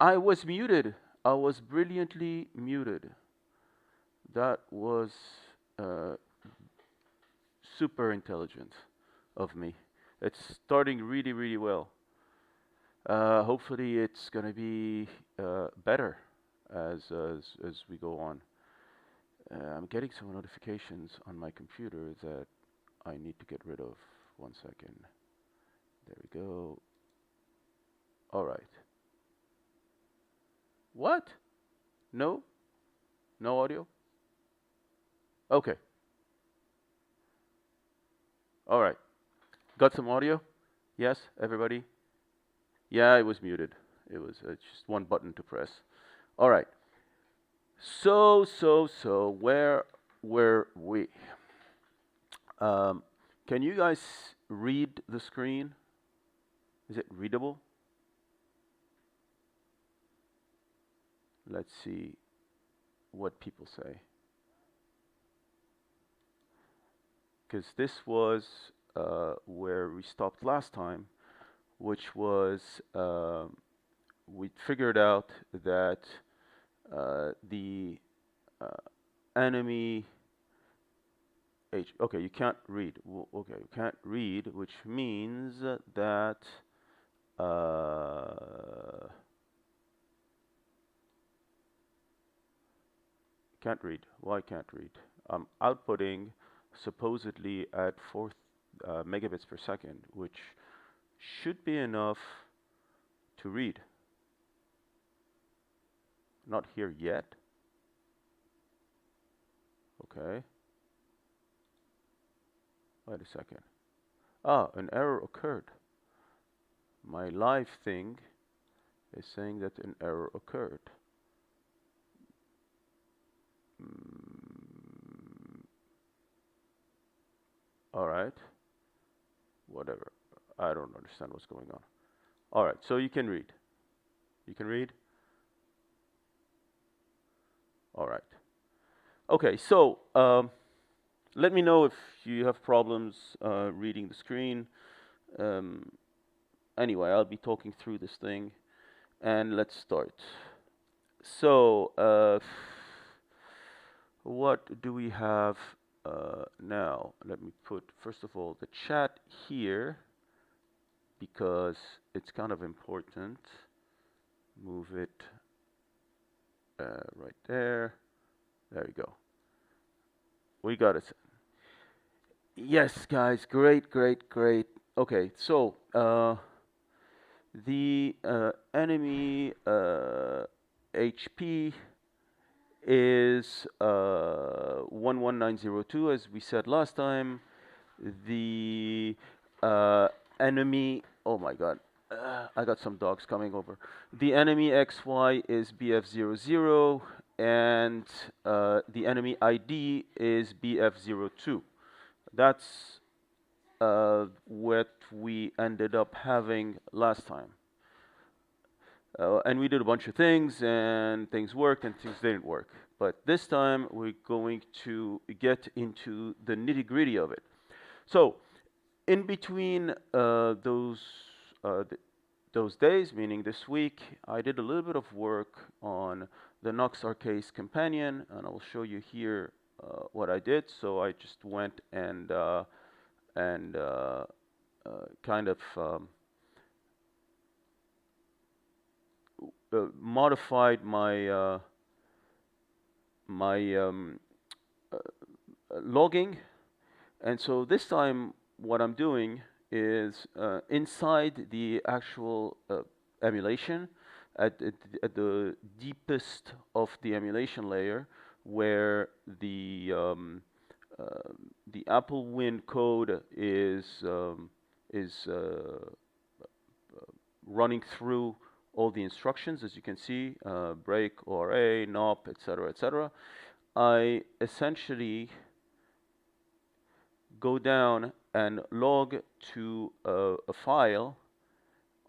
I was muted. I was brilliantly muted. That was uh, super intelligent of me. It's starting really, really well. Hopefully, it's gonna be better as we go on. I'm getting some notifications on my computer that I need to get rid of. One second. There we go. All right. What? No? No audio? Okay. All right. Got some audio? Yes, everybody? Yeah, it was muted. It was just one button to press. All right. So, where were we? Um, can you guys read the screen? Is it readable? Let's see what people say. Because this was where we stopped last time, which was we figured out that the enemy okay, you can't read. Okay, you can't read, which means that can't read. Why can't read? I'm outputting supposedly at 4 megabits per second, which should be enough to read. Not here yet. Okay. Wait a second. Ah, an error occurred. My live thing is saying that an error occurred. All right. Whatever. I don't understand what's going on. All right. So you can read. You can read. All right. Okay. So let me know if you have problems reading the screen. Um, anyway, I'll be talking through this thing, and let's start. So, what do we have now? Let me put, first of all, the chat here because it's kind of important. Move it right there. There we go. We got it. Yes, guys, great, great, great. Okay, so the enemy HP is 11902, as we said last time. The enemy, oh my god, I got some dogs coming over. The enemy XY is BF00, and the enemy ID is BF02. That's what we ended up having last time. And we did a bunch of things, and things worked, and things didn't work. But this time, we're going to get into the nitty gritty of it. So, in between those days, meaning this week, I did a little bit of work on the Nox Archaist companion, and I'll show you here what I did. So I just went and kind of modified my logging. And so this time, what I'm doing is inside the actual emulation, at the deepest of the emulation layer, where the Apple Win code is running through all the instructions, as you can see, break, ORA, NOP, etc., etc. I essentially go down and log to a file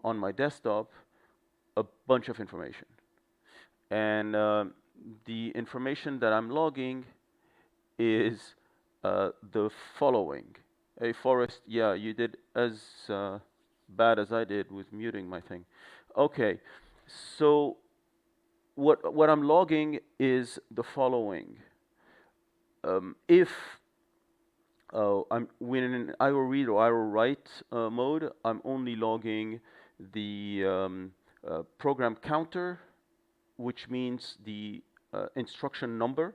on my desktop a bunch of information. And the information that I'm logging is the following. Hey, Forrest, you did as bad as I did with muting my thing. Okay, So what I'm logging is the following. If I'm when in IO read or IO write mode, I'm only logging the program counter, which means the instruction number.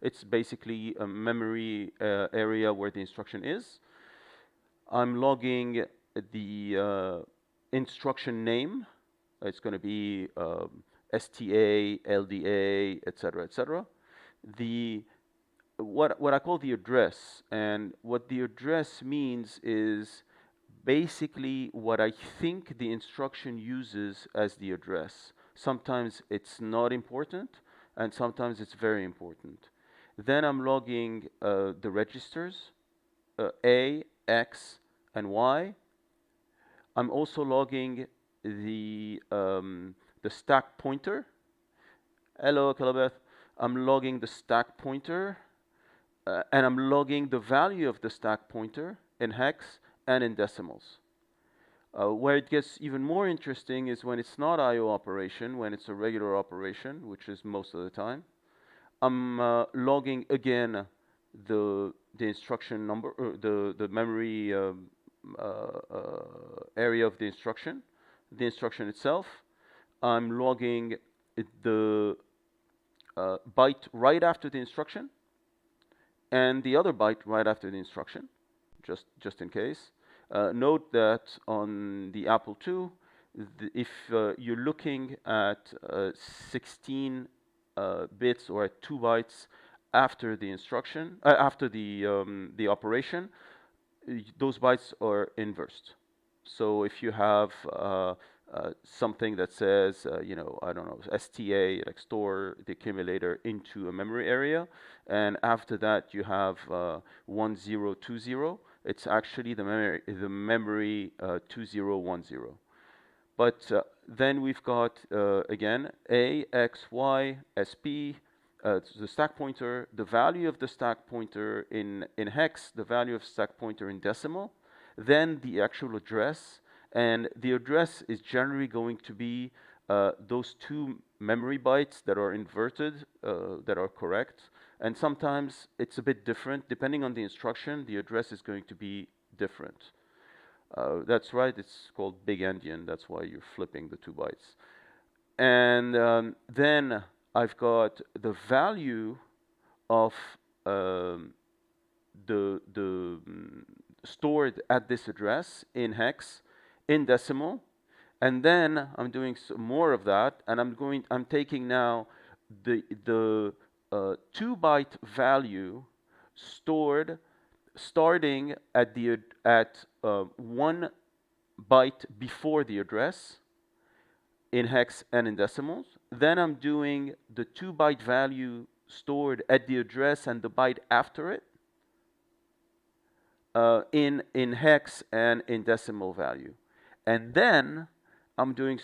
It's basically a memory area where the instruction is. I'm logging the instruction name. It's going to be STA, LDA, etc., etc. The what I call the address, and what the address means is basically what I think the instruction uses as the address. Sometimes it's not important, and sometimes it's very important. Then I'm logging the registers, A, X, and Y. I'm also logging the stack pointer. Hello, Calabeth. I'm logging the stack pointer, and I'm logging the value of the stack pointer in hex and in decimals. Where it gets even more interesting is when it's not IO operation, when it's a regular operation, which is most of the time. I'm logging again the instruction number, or the memory area of the instruction itself. I'm logging the byte right after the instruction, and the other byte right after the instruction, just in case. Note that on the Apple II, if you're looking at 16 bits or at 2 bytes after the instruction, after the operation, those bytes are inversed. So if you have something that says, I don't know, STA, like store the accumulator into a memory area, and after that you have 1020, it's actually the memory 2010. But then we've got, again, A, X, Y, SP, the stack pointer, the value of the stack pointer in hex, the value of stack pointer in decimal, then the actual address, and the address is generally going to be those 2 memory bytes that are inverted, that are correct, and sometimes it's a bit different. Depending on the instruction, the address is going to be different. That's right, it's called big endian, that's why you're flipping the 2 bytes. And then I've got the value of the stored at this address in hex, in decimal, and then I'm doing some more of that, and I'm taking now the 2-byte value stored starting at 1 byte before the address in hex and in decimals. Then I'm doing the 2-byte value stored at the address and the byte after it in hex and in decimal value. And then I'm doing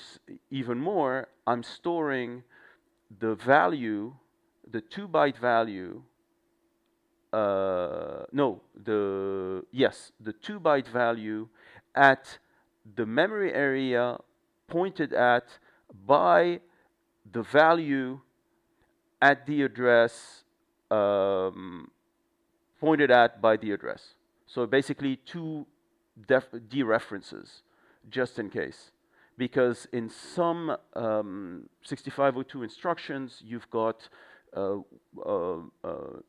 even more. I'm storing the value, the 2-byte value, the 2-byte value at the memory area pointed at by the value at the address pointed at by the address. So basically 2 dereferences, just in case. Because in some 6502 instructions, you've got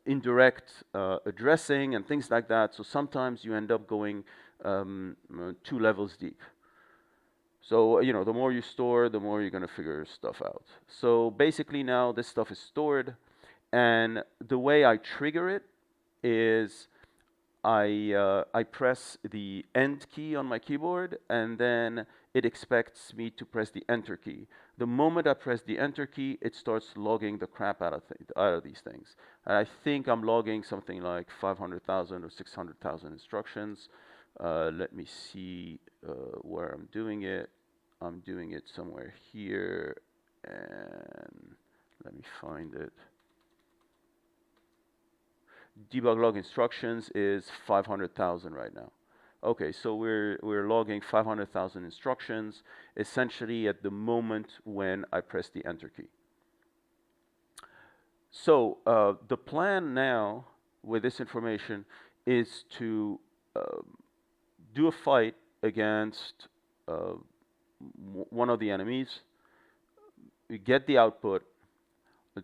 indirect addressing and things like that. So sometimes you end up going 2 levels deep. So, the more you store, the more you're going to figure stuff out. So basically now this stuff is stored, and the way I trigger it is I press the end key on my keyboard, and then it expects me to press the enter key. The moment I press the enter key, it starts logging the crap out of these things. And I think I'm logging something like 500,000 or 600,000 instructions. Let me see where I'm doing it. I'm doing it somewhere here, and let me find it. Debug log instructions is 500,000 right now. Okay, so we're logging 500,000 instructions, essentially at the moment when I press the enter key. So the plan now with this information is to do a fight against one of the enemies, we get the output,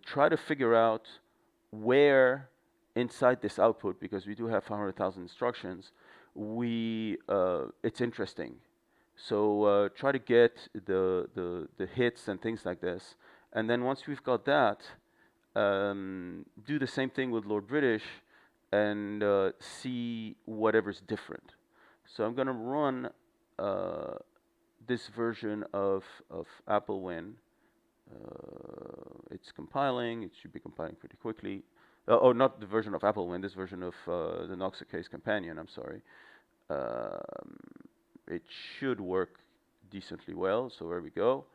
try to figure out where inside this output, because we do have 500,000 instructions, it's interesting. So try to get the hits and things like this. And then once we've got that, do the same thing with Lord British and see whatever's different. So I'm going to run this version of Applewin. It's compiling. It should be compiling pretty quickly. Oh, not the version of Applewin, this version of the Nox Archaist companion, I'm sorry. It should work decently well, so there we go.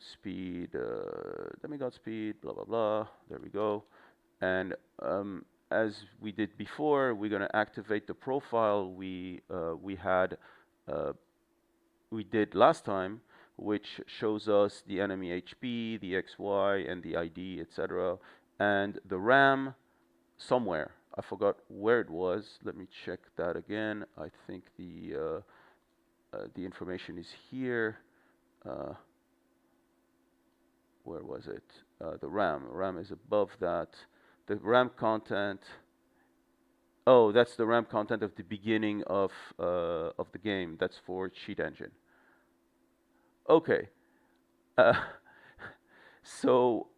Speed, demigod speed, blah, blah, blah. There we go. And as we did before, we're going to activate the profile we did last time, which shows us the enemy HP, the XY, and the ID, etc. And the RAM somewhere. I forgot where it was. Let me check that again. I think the information is here. Where was it? The RAM. RAM is above that. The RAM content. Oh, that's the RAM content of the beginning of the game. That's for Cheat Engine. Okay. So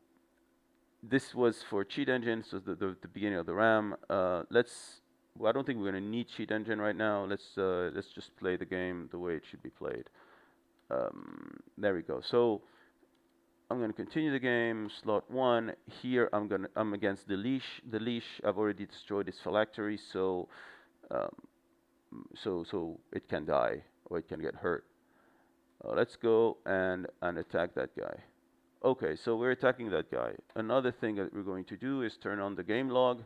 this was for Cheat Engine, so the beginning of the RAM. Well, I don't think we're going to need Cheat Engine right now. Let's just play the game the way it should be played. There we go. So I'm going to continue the game. Slot 1. Here I'm against the leash. The leash, I've already destroyed its phylactery, so so it can die or it can get hurt. Let's go and attack that guy. Okay, so we're attacking that guy. Another thing that we're going to do is turn on the game log.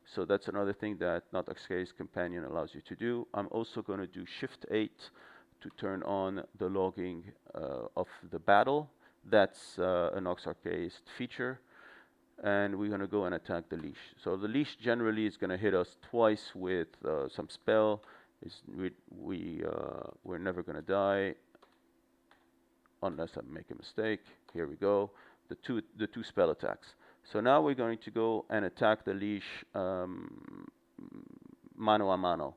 So that's another thing that Nox Archaist companion allows you to do. I'm also going to do Shift 8 to turn on the logging of the battle. That's a Nox Archaist feature. And we're going to go and attack the leash. So the leash generally is going to hit us twice with some spell. We're never going to die unless I make a mistake. Here we go. The two spell attacks. So now we're going to go and attack the leash mano a mano.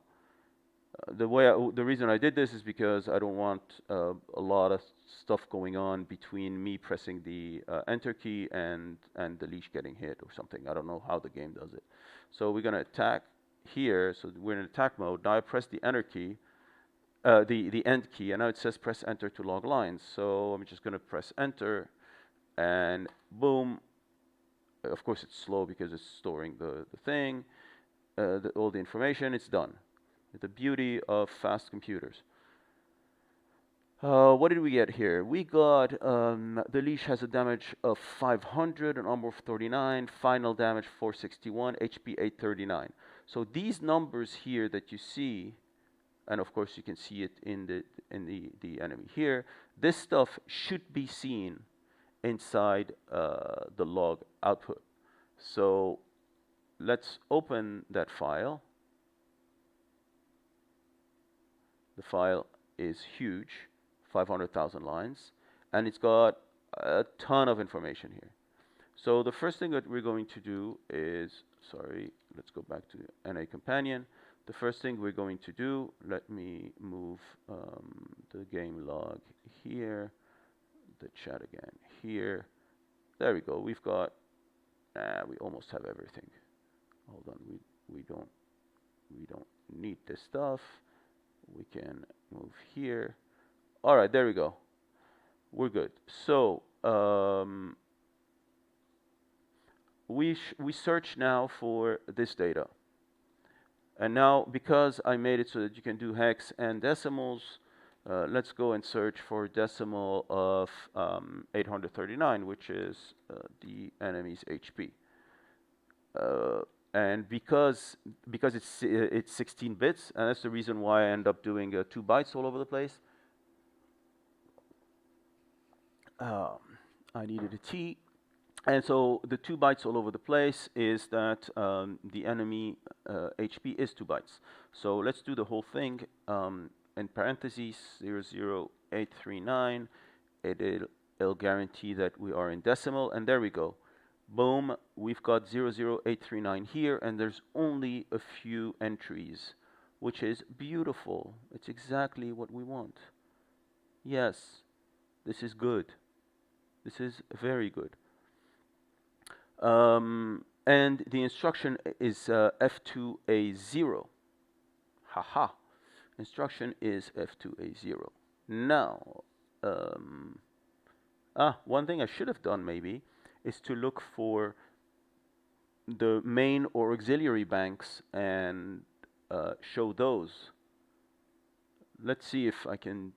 The reason I did this is because I don't want a lot of stuff going on between me pressing the enter key and the leash getting hit or something. I don't know how the game does it. So we're going to attack here. So we're in attack mode. Now I press the enter key, the end key, and now it says press enter to log lines. So I'm just going to press enter, and boom. Of course, it's slow because it's storing the thing, all the information. It's done. The beauty of fast computers. What did we get here? We got the leash has a damage of 500, an armor of 39, final damage 461, HP 839. So these numbers here that you see, and of course you can see it in the enemy here. This stuff should be seen inside the log output. So let's open that file. The file is huge, 500,000 lines, and it's got a ton of information here. So the first thing that we're going to do is, sorry, let's go back to NA Companion. The first thing we're going to do, let me move the game log here, the chat again here. There we go. We've got, we almost have everything. Hold on, we don't need this stuff. We can move here. All right, there we go. We're good. So we search now for this data. And now, because I made it so that you can do hex and decimals, let's go and search for decimal of 839, which is the enemy's HP. and because it's 16 bits, and that's the reason why I end up doing 2 bytes all over the place. I needed a T, and so the 2 bytes all over the place is that the enemy HP is 2 bytes. So let's do the whole thing in parentheses 00839. It'll guarantee that we are in decimal, and there we go. Boom, we've got 00839 here, and there's only a few entries, which is beautiful. It's exactly what we want. Yes, this is good. This is very good. And the instruction is F2A0. Haha. Instruction is F2A0. Now, one thing I should have done maybe is to look for the main or auxiliary banks and show those. Let's see if I can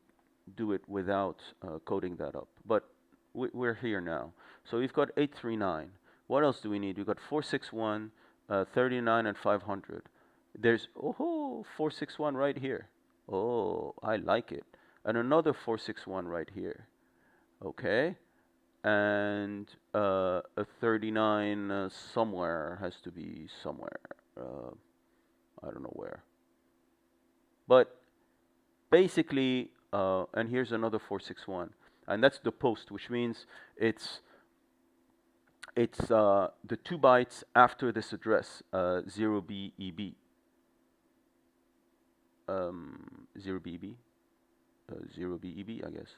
do it without coding that up. But we're here now. So we've got 839. What else do we need? We've got 461, 39, and 500. There's, 461 right here. Oh, I like it. And another 461 right here. Okay. And a 39 somewhere has to be somewhere. I don't know where. But basically, and here's another 461. And that's the post, which means it's the 2 bytes after this address, 0BEB. 0BEB? 0BEB, I guess.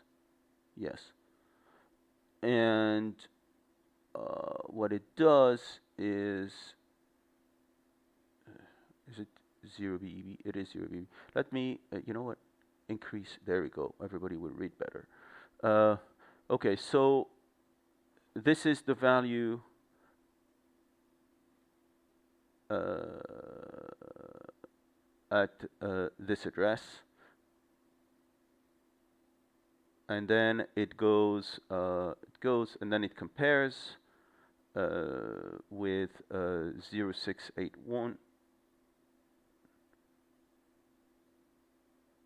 Yes. And what it does is it 0BEB? It is 0BEB. Let me, you know what? Increase. There we go. Everybody will read better. Okay, so this is the value at this address, and then it goes, and then it compares with 0681.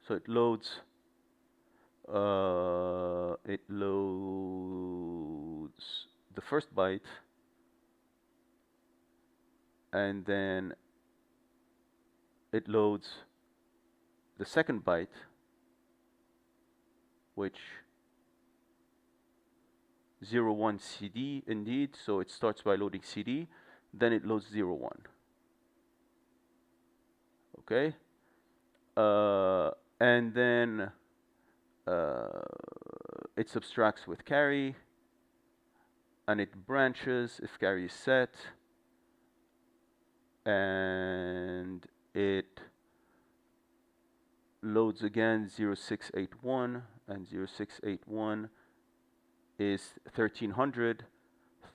So it loads. It loads the first byte, and then it loads the second byte, which 01 CD indeed. So it starts by loading CD, then it loads 01. Okay, and then it subtracts with carry, and it branches if carry is set, and it loads again 0681, and 0681 is 1300,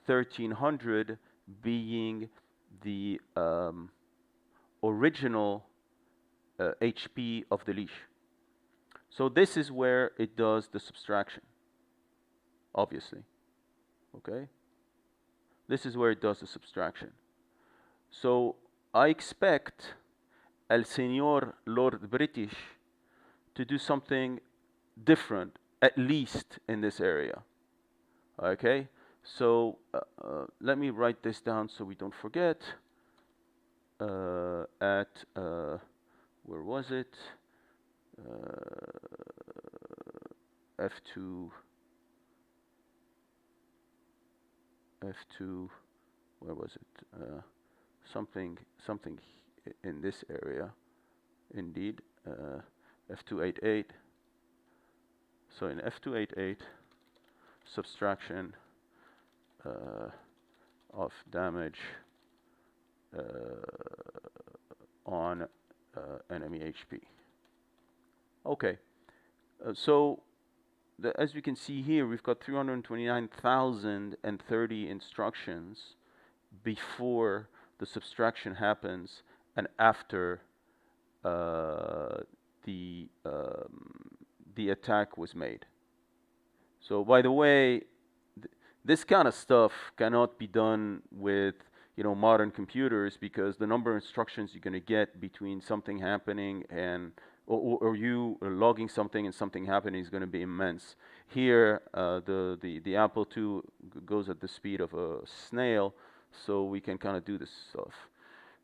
1300 being the original HP of the leash. So this is where it does the subtraction, obviously. Okay? This is where it does the subtraction. So I expect El Señor Lord British to do something different, at least in this area. Okay? So let me write this down so we don't forget. Where was it? F2, where was it? Something in this area, indeed. F288. So in F288, subtraction of damage on enemy HP. Okay, so as you can see here, we've got 329,030 instructions before the subtraction happens and after the attack was made. So by the way, this kind of stuff cannot be done with modern computers, because the number of instructions you're going to get between something happening and or you logging something and something happening is going to be immense. Here, the Apple II goes at the speed of a snail, so we can kind of do this stuff.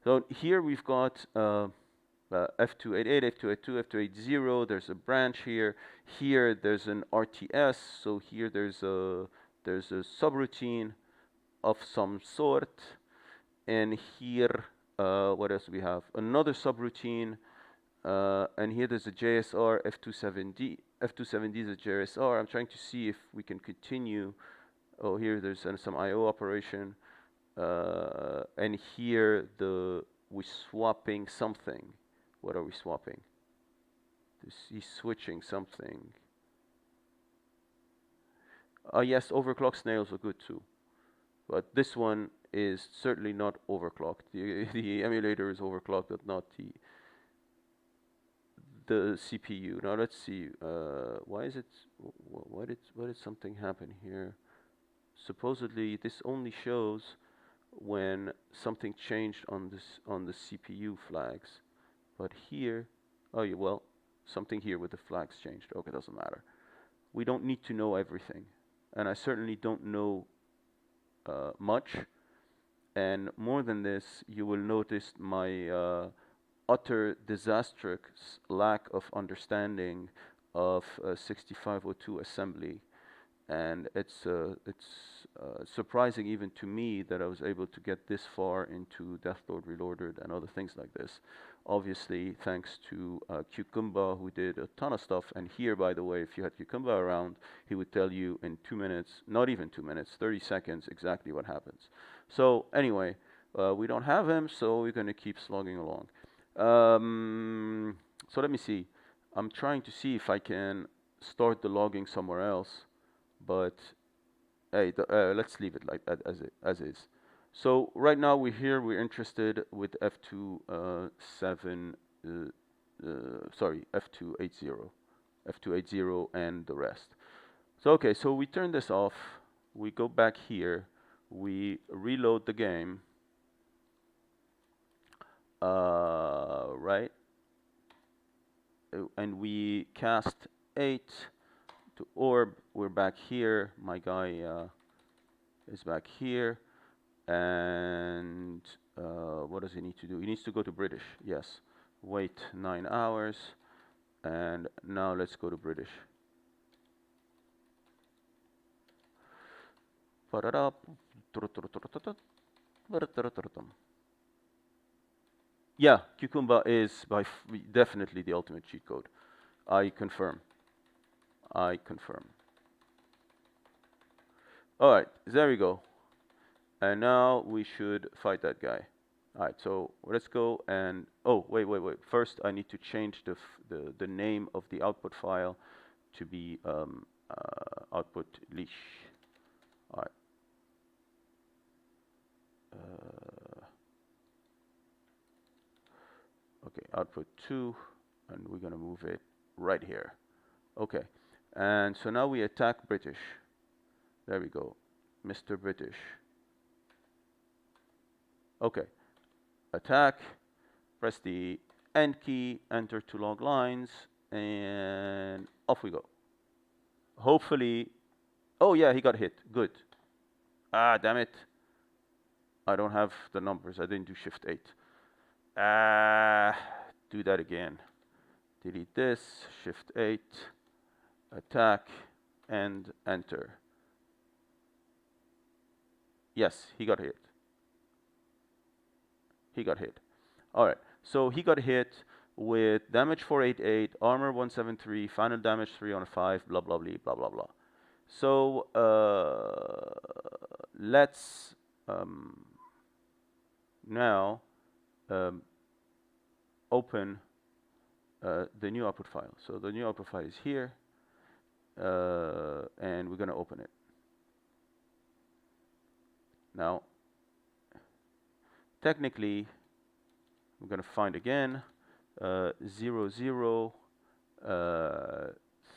So here we've got F288, F282, F280. There's a branch here. Here there's an RTS. So here there's a subroutine of some sort. And here, what else do we have? Another subroutine. And here there's a JSR F270. F270 is a JSR. I'm trying to see if we can continue. Oh, here there's some I/O operation. And here we're swapping something. What are we swapping? He's switching something. Yes, overclocked snails are good too. But this one is certainly not overclocked. The emulator is overclocked, but not the CPU. Now let's see. Why did something happen here? Supposedly this only shows when something changed on the CPU flags. But here, oh yeah, well, something here with the flags changed. Okay, doesn't matter. We don't need to know everything, and I certainly don't know much. And more than this, you will notice my utter disastrous lack of understanding of 6502 assembly. And it's surprising even to me that I was able to get this far into Deathlord Reloaded and other things like this. Obviously, thanks to Cucumba, who did a ton of stuff. And here, by the way, if you had Cucumba around, he would tell you in 2 minutes, not even 2 minutes, 30 seconds, exactly what happens. So anyway, we don't have him, so we're going to keep slogging along. So let me see. I'm trying to see if I can start the logging somewhere else. But hey, let's leave it like that as is. So right now we're interested with F280, F280 and the rest. So okay, so we turn this off. We go back here. We reload the game. Right, and we cast 8. To orb, we're back here. My guy is back here, and what does he need to do? He needs to go to British. Yes. Wait 9 hours, and now let's go to British. Yeah, Cucumba is definitely the ultimate cheat code. I confirm. I confirm. All right, there we go. And now we should fight that guy. All right, so let's go and wait. First, I need to change the name of the output file to be output leash. All right. Okay, output 2, and we're gonna move it right here. Okay. And so now we attack British. There we go, Mr. British. Okay, attack, press the end key, enter to log lines, and off we go. Hopefully, oh yeah, he got hit, good. Ah, damn it. I don't have the numbers, I didn't do Shift 8. Do that again. Delete this, Shift 8. Attack and enter. Yes, he got hit. He got hit. All right, so he got hit with damage 488, armor 173, final damage 305, blah blah blah blah blah blah. So let's now open the new output file. So the new output file is here. And we're going to open it. Now, technically, I'm going to find again 00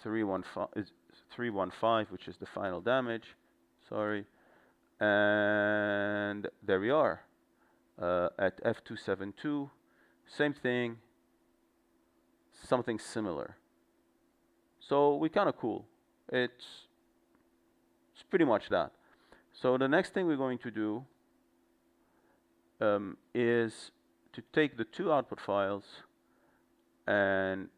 315, which is the final damage. Sorry. And there we are. at F272, same thing, something similar. So we kind of cool. It's pretty much that. So the next thing we're going to do is to take the two output files and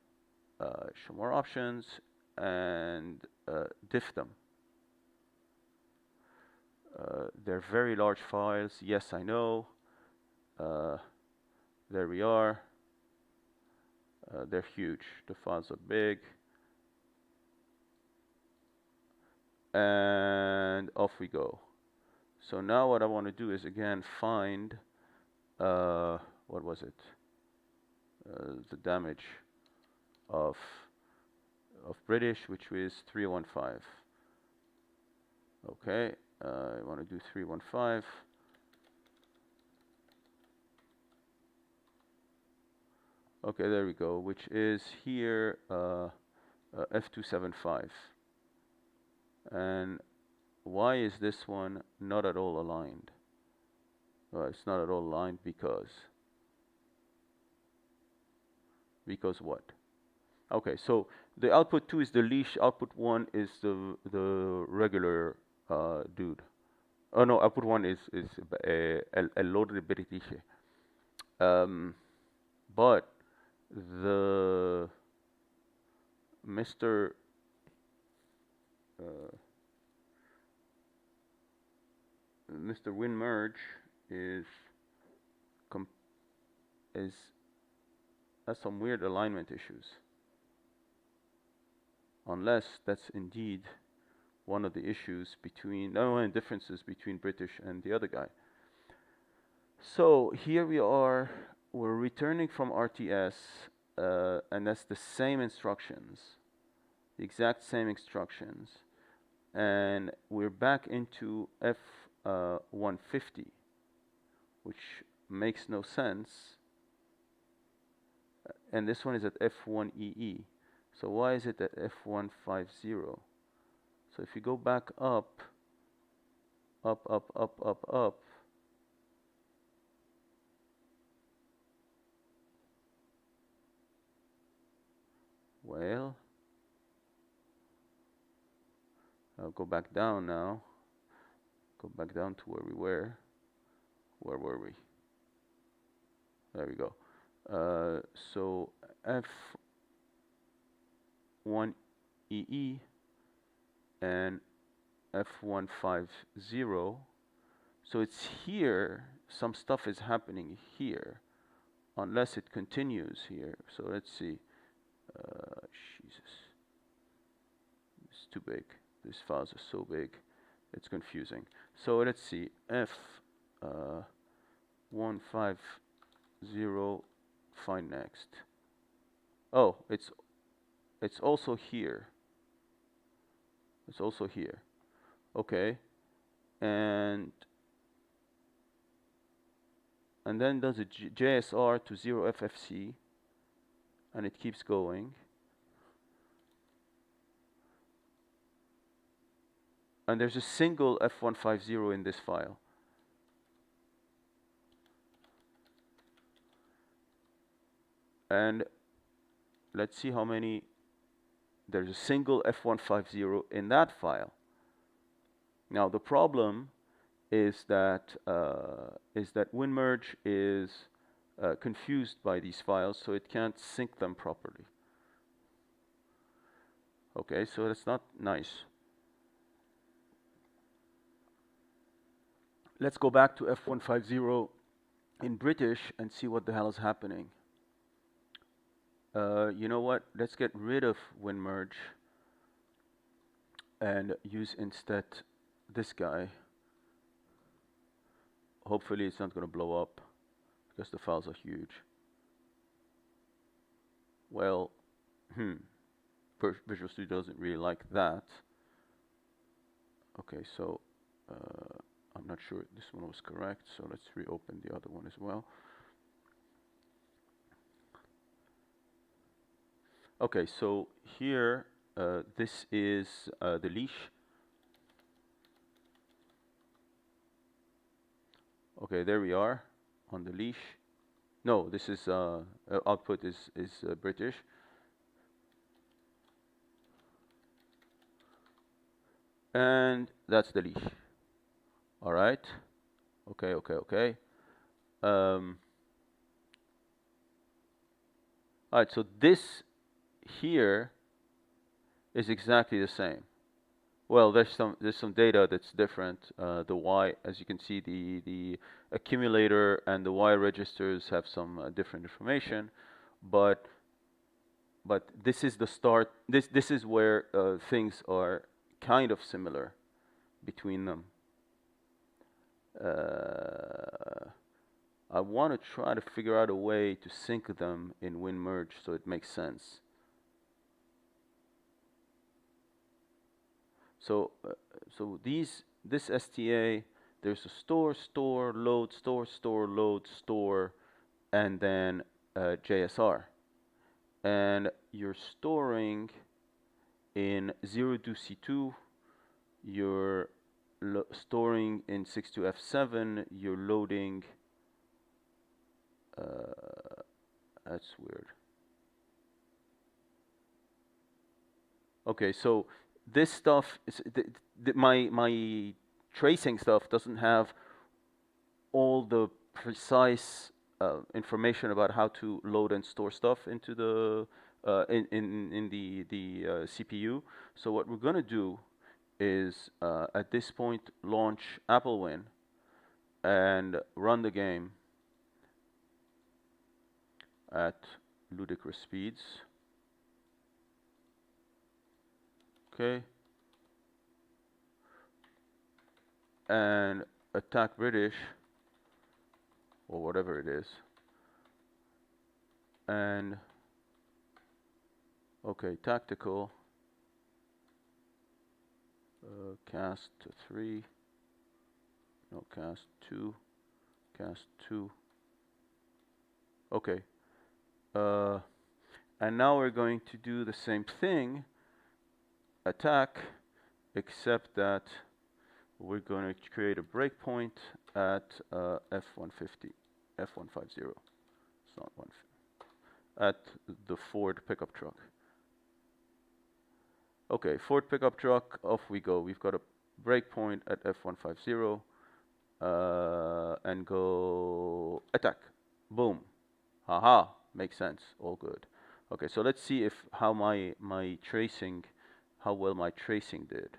show more options and diff them. They're very large files. Yes, I know. There we are. They're huge. The files are big. And off we go. So now what I want to do is again find, what was it? The damage of British, which was 315. Okay, I want to do 315. Okay, there we go, which is here F275. And why is this one not at all aligned? Well, it's not at all aligned because what? Okay, so the output 2 is the leash, output 1 is the regular dude. Oh no, output 1 is el load de British. But the Mr. Mr. Win merge is has some weird alignment issues. Unless that's indeed one of the issues between, no, differences between British and the other guy. So here we are, we're returning from RTS, and that's the same instructions, the exact same instructions, and we're back into F150, which makes no sense, and this one is at F1EE. So why is it at F150? So if you go back up, well, I'll go back down now. Go back down to where we were. Where were we? There we go. So F1EE and F150. So it's here. Some stuff is happening here, unless it continues here. So let's see. Jesus, it's too big. These files are so big, it's confusing. So let's see. F150. Find next. Oh, it's also here. It's also here. Okay, and then does a JSR to 0 FFC, and it keeps going. And there's a single F150 in this file. And let's see how many. There's a single F150 in that file. Now the problem is that WinMerge is confused by these files, so it can't sync them properly. Okay, so that's not nice. Let's go back to F150 in British and see what the hell is happening. You know what? Let's get rid of WinMerge and use instead this guy. Hopefully it's not going to blow up because the files are huge. Well, Visual Studio doesn't really like that. Okay, so I'm not sure this one was correct, so let's reopen the other one as well. Okay, so here this is the leash. Okay, there we are. on the leash. No, this is output is British. And that's the leash. All right. Okay. Um, all right. So this here is exactly the same. Well, there's some data that's different. The Y, as you can see, the accumulator and the Y registers have some different information, but this is the start. This is where things are kind of similar between them. I want to try to figure out a way to sync them in WinMerge so it makes sense. So this STA, there's a store, load, store, and then JSR. And you're storing in 02C2, you're storing in 62F7, you're loading, that's weird. Okay, so this stuff, is my tracing stuff doesn't have all the precise information about how to load and store stuff into the in the CPU. So what we're gonna do is at this point launch Applewin and run the game at ludicrous speeds. Okay. And attack British or whatever it is. And okay, tactical. Cast 3. No, cast 2. Cast 2. Okay. And now we're going to do the same thing. Attack, except that we're going to create a breakpoint at F150, F150. It's not 150. At the Ford pickup truck. Okay, Ford pickup truck, off we go. We've got a breakpoint at F150 and go attack. Boom. Haha, makes sense. All good. Okay, so let's see if how well my tracing did.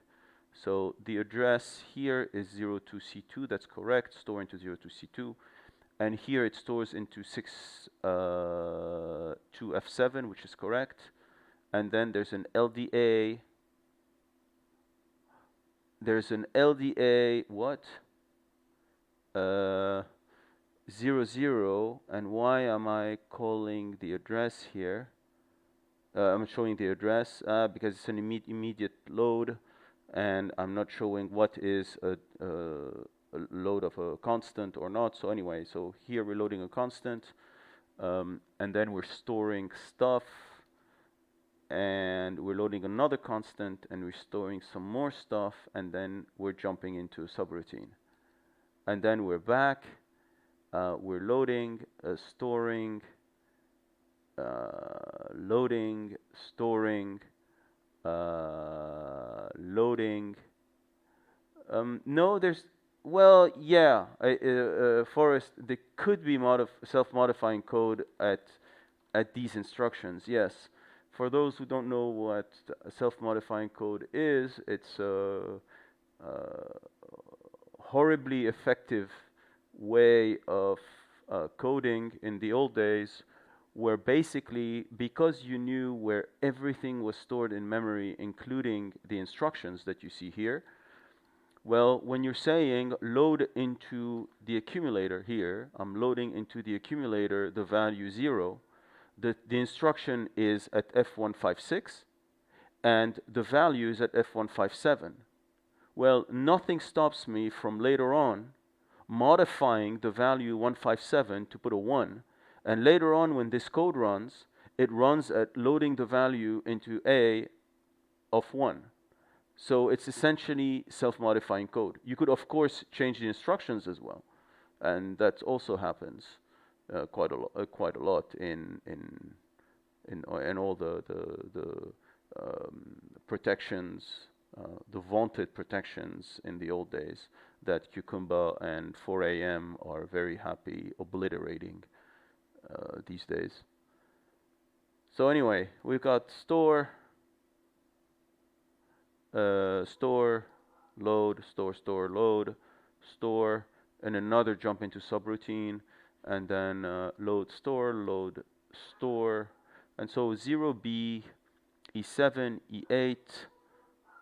So the address here is 02C2, that's correct, store into 02C2. And here it stores into 2F7, which is correct. And then there's an LDA. There's an LDA, what? 00, and why am I calling the address here? I'm showing the address because it's an immediate load, and I'm not showing what is a load of a constant or not. So anyway, so here we're loading a constant, and then we're storing stuff, and we're loading another constant, and we're storing some more stuff, and then we're jumping into a subroutine. And then we're back, we're loading, storing, loading, storing, loading. No, there's, well, yeah, Forest, there could be self-modifying code at these instructions, yes. For those who don't know what self-modifying code is, it's a horribly effective way of coding in the old days, where basically, because you knew where everything was stored in memory, including the instructions that you see here, well, when you're saying load into the accumulator here, I'm loading into the accumulator the value 0, the instruction is at F156, and the value is at F157. Well, nothing stops me from later on modifying the value 157 to put a 1, and later on when this code runs, it runs at loading the value into A of 1. So it's essentially self-modifying code. You could, of course, change the instructions as well. and that also happens quite a lot in all the protections, the vaunted protections in the old days that Cucumber and 4am are very happy obliterating these days. So anyway, we've got store, store, load, store, load, store, and another jump into subroutine, and then load, store, and so 0B, E7,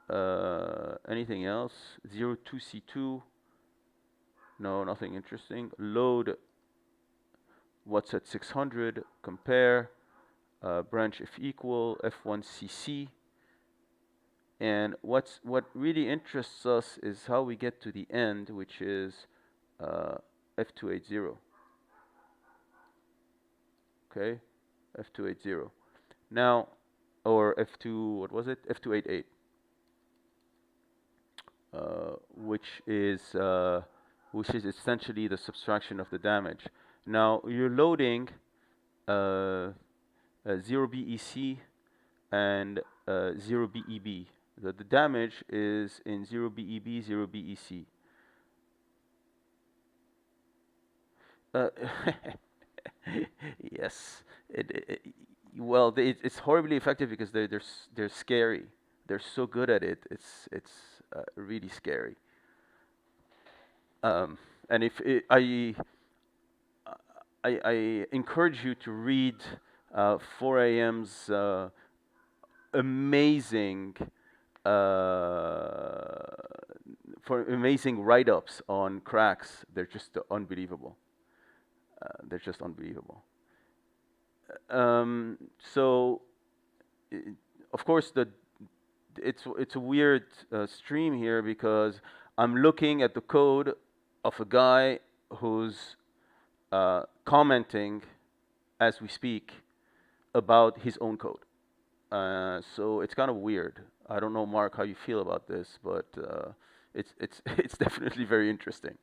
E8, anything else? 02C2, no, nothing interesting. Load, what's at 600, compare, branch if equal, F1CC. And what really interests us is how we get to the end, which is F280. Okay, F280. Now, or F2, what was it? F288, which is essentially the subtraction of the damage. Now you're loading 0BEC and 0BEB. The damage is in 0BEB, 0BEC. Yes. Well, it's horribly effective because they're scary. They're so good at it. It's really scary. And if I encourage you to read 4am's amazing amazing write-ups on cracks. They're just unbelievable. They're just unbelievable. So, of course, it's a weird stream here because I'm looking at the code of a guy who's commenting as we speak about his own code. So it's kind of weird. I don't know, Mark, how you feel about this, but it's it's definitely very interesting.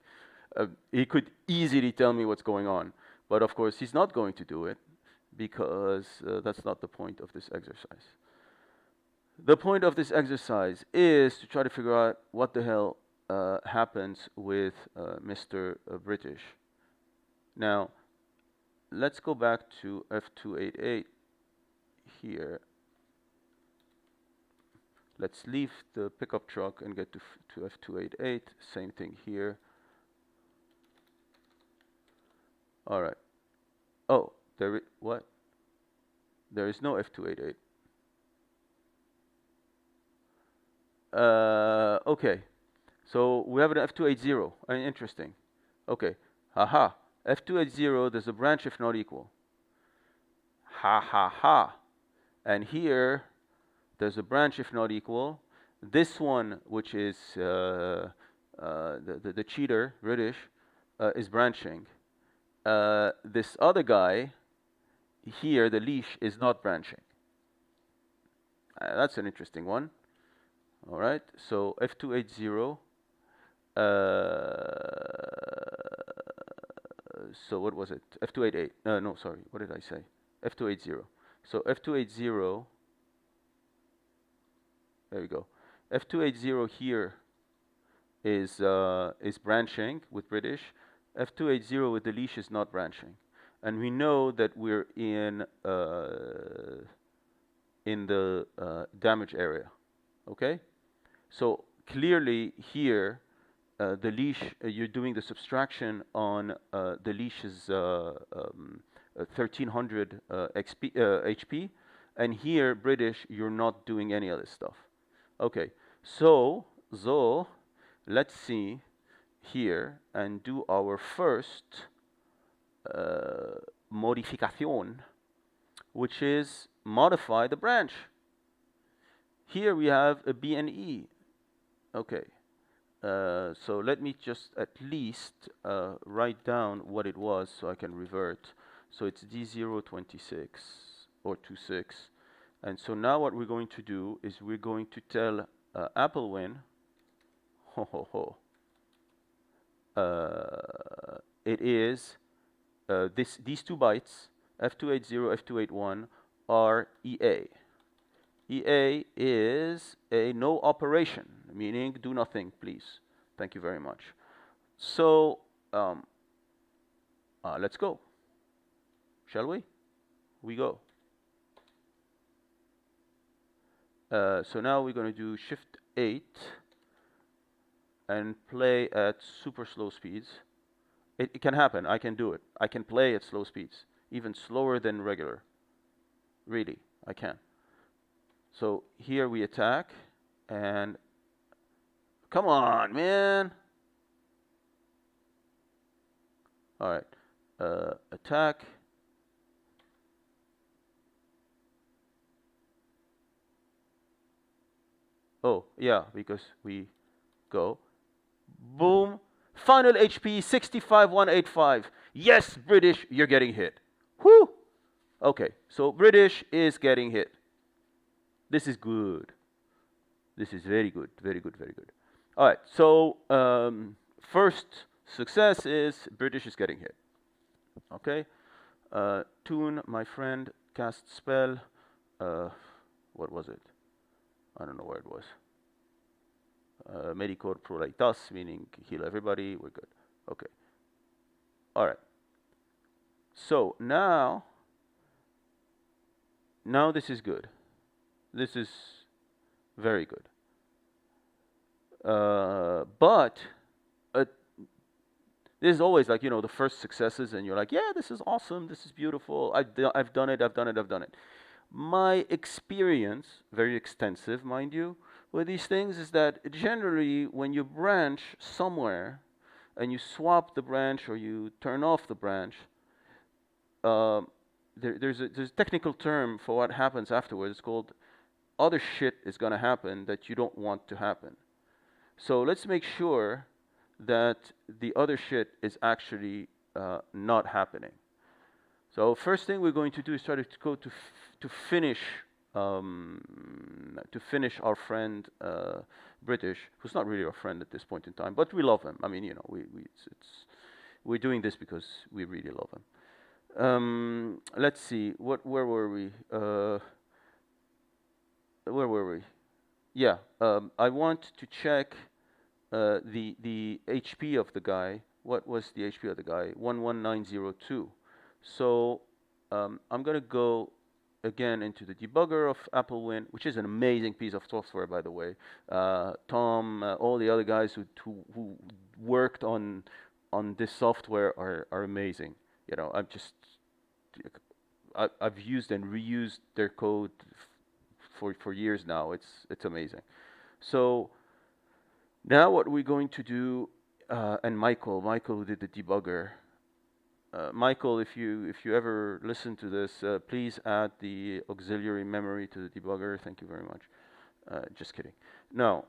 He could easily tell me what's going on, but of course he's not going to do it because that's not the point of this exercise. The point of this exercise is to try to figure out what the hell happens with Mr. British. Now, let's go back to F288 here. Let's leave the pickup truck and get to F288. Same thing here. All right. Oh, what? There is no F288. Okay. So we have an F280. Interesting. Okay. Haha. F280, there's a branch if not equal. Ha ha ha. And here, there's a branch if not equal. This one, which is the cheater, British, is branching. This other guy here, the leash, is not branching. That's an interesting one. All right, so F280. So what was it? F288. No, sorry. What did I say? F280. So F280. There we go. F280 here is branching with British. F280 with the leash is not branching, and we know that we're in the damage area. Okay, so clearly here the leash you're doing the subtraction on the leash's 1300 HP, and here British you're not doing any of this stuff. Okay, so let's see here and do our first modificación, which is modify the branch. Here we have a B and E. Okay, so let me just at least write down what it was so I can revert. So it's D026 or 26. And so now what we're going to do is we're going to tell Applewin, it is these 2 bytes, F280, F281, are EA. EA is a no operation, meaning do nothing, please. Thank you very much. So let's go. Shall we? We go. So now we're going to do Shift 8 and play at super slow speeds. It can happen. I can do it. I can play at slow speeds, even slower than regular. Really, I can. So here we attack, and come on, man. All right, attack. Oh, yeah, because we go. Boom. Final HP 65,185. Yes, British, you're getting hit. Whew. Okay, so British is getting hit. This is good. This is very good, very good, very good. All right, so first success is British is getting hit. Okay. Tune, my friend, cast spell. What was it? I don't know where it was. Medicor prolaitas, meaning heal everybody. We're good. Okay. All right. So now this is good. This is very good. But this is always like, the first successes, and you're like, yeah, this is awesome. This is beautiful. I've done it. I've done it. I've done it. My experience, very extensive, mind you, with these things is that generally when you branch somewhere and you swap the branch or you turn off the branch, there's a technical term for what happens afterwards. It's called other shit is going to happen that you don't want to happen. So let's make sure that the other shit is actually not happening. So first thing we're going to do is try to go to finish our friend British, who's not really our friend at this point in time, but we love him. I mean, we're doing this because we really love him. Let's see, where were we? Where were we? Yeah, I want to check the HP of the guy. What was the HP of the guy? 11902. So I'm going to go again into the debugger of Applewin, which is an amazing piece of software, by the way. Tom, all the other guys who worked on this software are amazing. I've used and reused their code for years now. It's amazing. So now what we're going to do, and Michael who did the debugger. Michael, if you ever listen to this, please add the auxiliary memory to the debugger. Thank you very much. Just kidding. Now,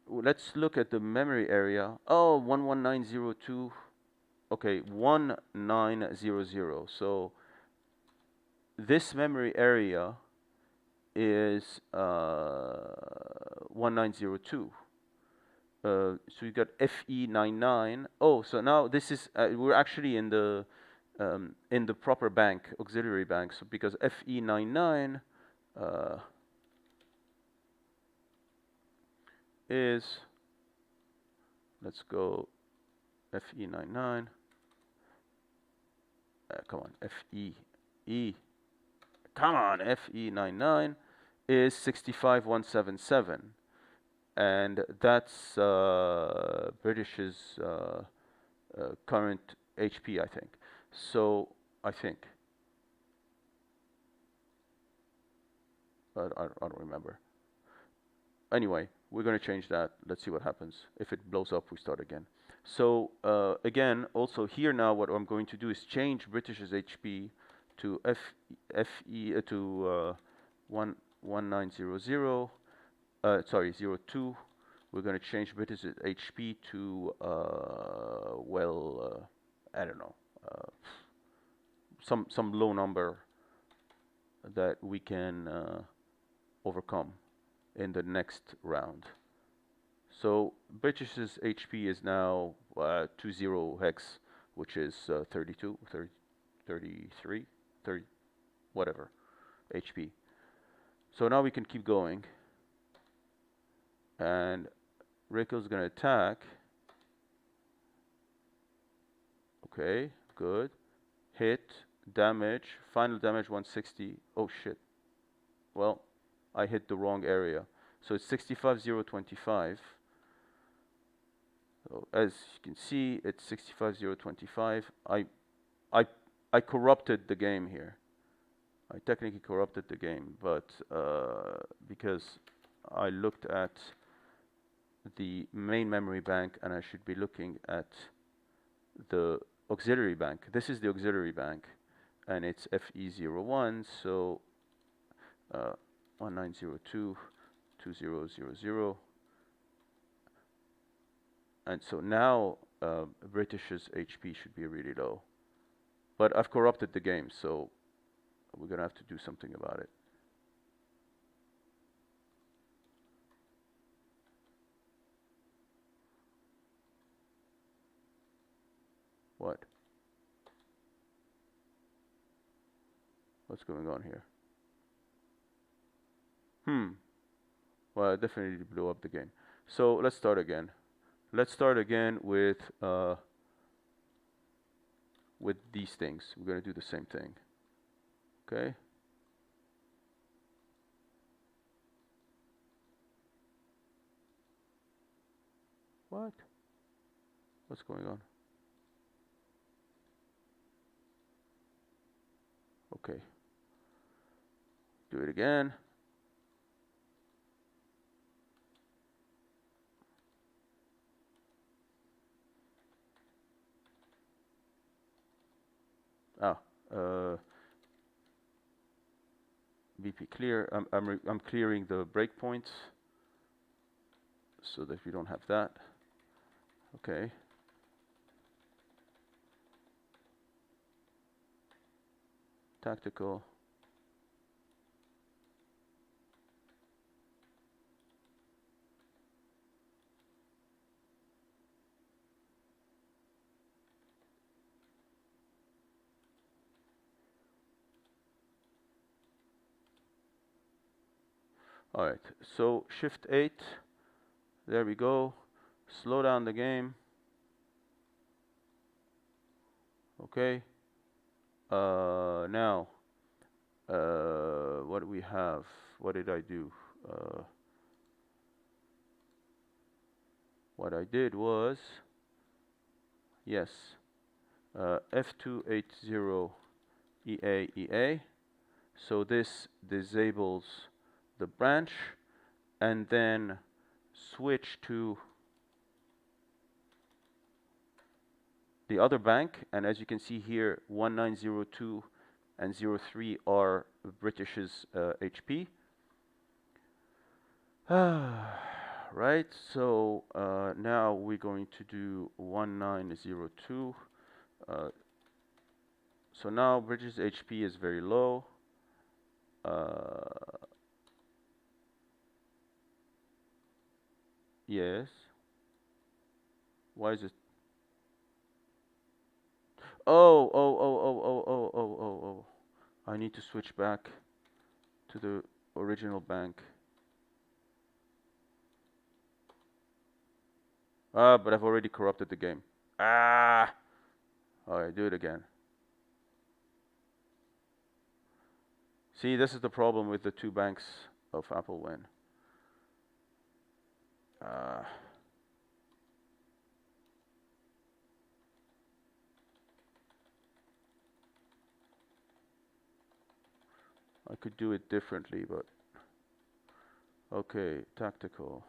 let's look at the memory area. Oh, 11902. Okay, 1900. So this memory area is 1902. So you got FE99. Oh, so now this is we're actually in the proper bank, auxiliary bank. So because FE99 is, let's go FE99. Come on, FE. Come on, FE99 is 65,177. And that's British's current HP, I think. So I think, but I don't remember. Anyway, we're going to change that. Let's see what happens. If it blows up, we start again. So again, also here now, what I'm going to do is change British's HP to FE to 1900. Sorry, 02. We're going to change British HP to, I don't know, some low number that we can overcome in the next round. So British's HP is now 20 hex, which is 32, 30, 33, 30, whatever, HP. So now we can keep going. And Rico's going to attack. Okay, good. Hit, damage, final damage 160. Oh shit. Well, I hit the wrong area. So it's 65,025. So as you can see, it's 65,025. I corrupted the game here. I technically corrupted the game, but because I looked at the main memory bank and I should be looking at the auxiliary bank. This is the auxiliary bank and it's FE01, so 1902-2000. And so now British's HP should be really low. But I've corrupted the game, so we're going to have to do something about it. What? What's going on here? Well, I definitely blew up the game. So let's start again. Let's start again with these things. We're going to do the same thing. Okay. What? What's going on? Okay. Do it again. BP clear. I'm clearing the breakpoints so that we don't have that. Okay. Tactical. All right, so Shift 8, there we go. Slow down the game. Okay. Now, what do we have? What did I do? What I did was, yes, F280 EA. So this disables the branch, and then switch to the other bank. And as you can see here, 1902 and 03 are British's HP. Right, so now we're going to do 1902. So now British's HP is very low. Yes. Why is it? Oh. I need to switch back to the original bank. But I've already corrupted the game. Alright, do it again. See, this is the problem with the two banks of Applewin. I could do it differently, but okay, tactical.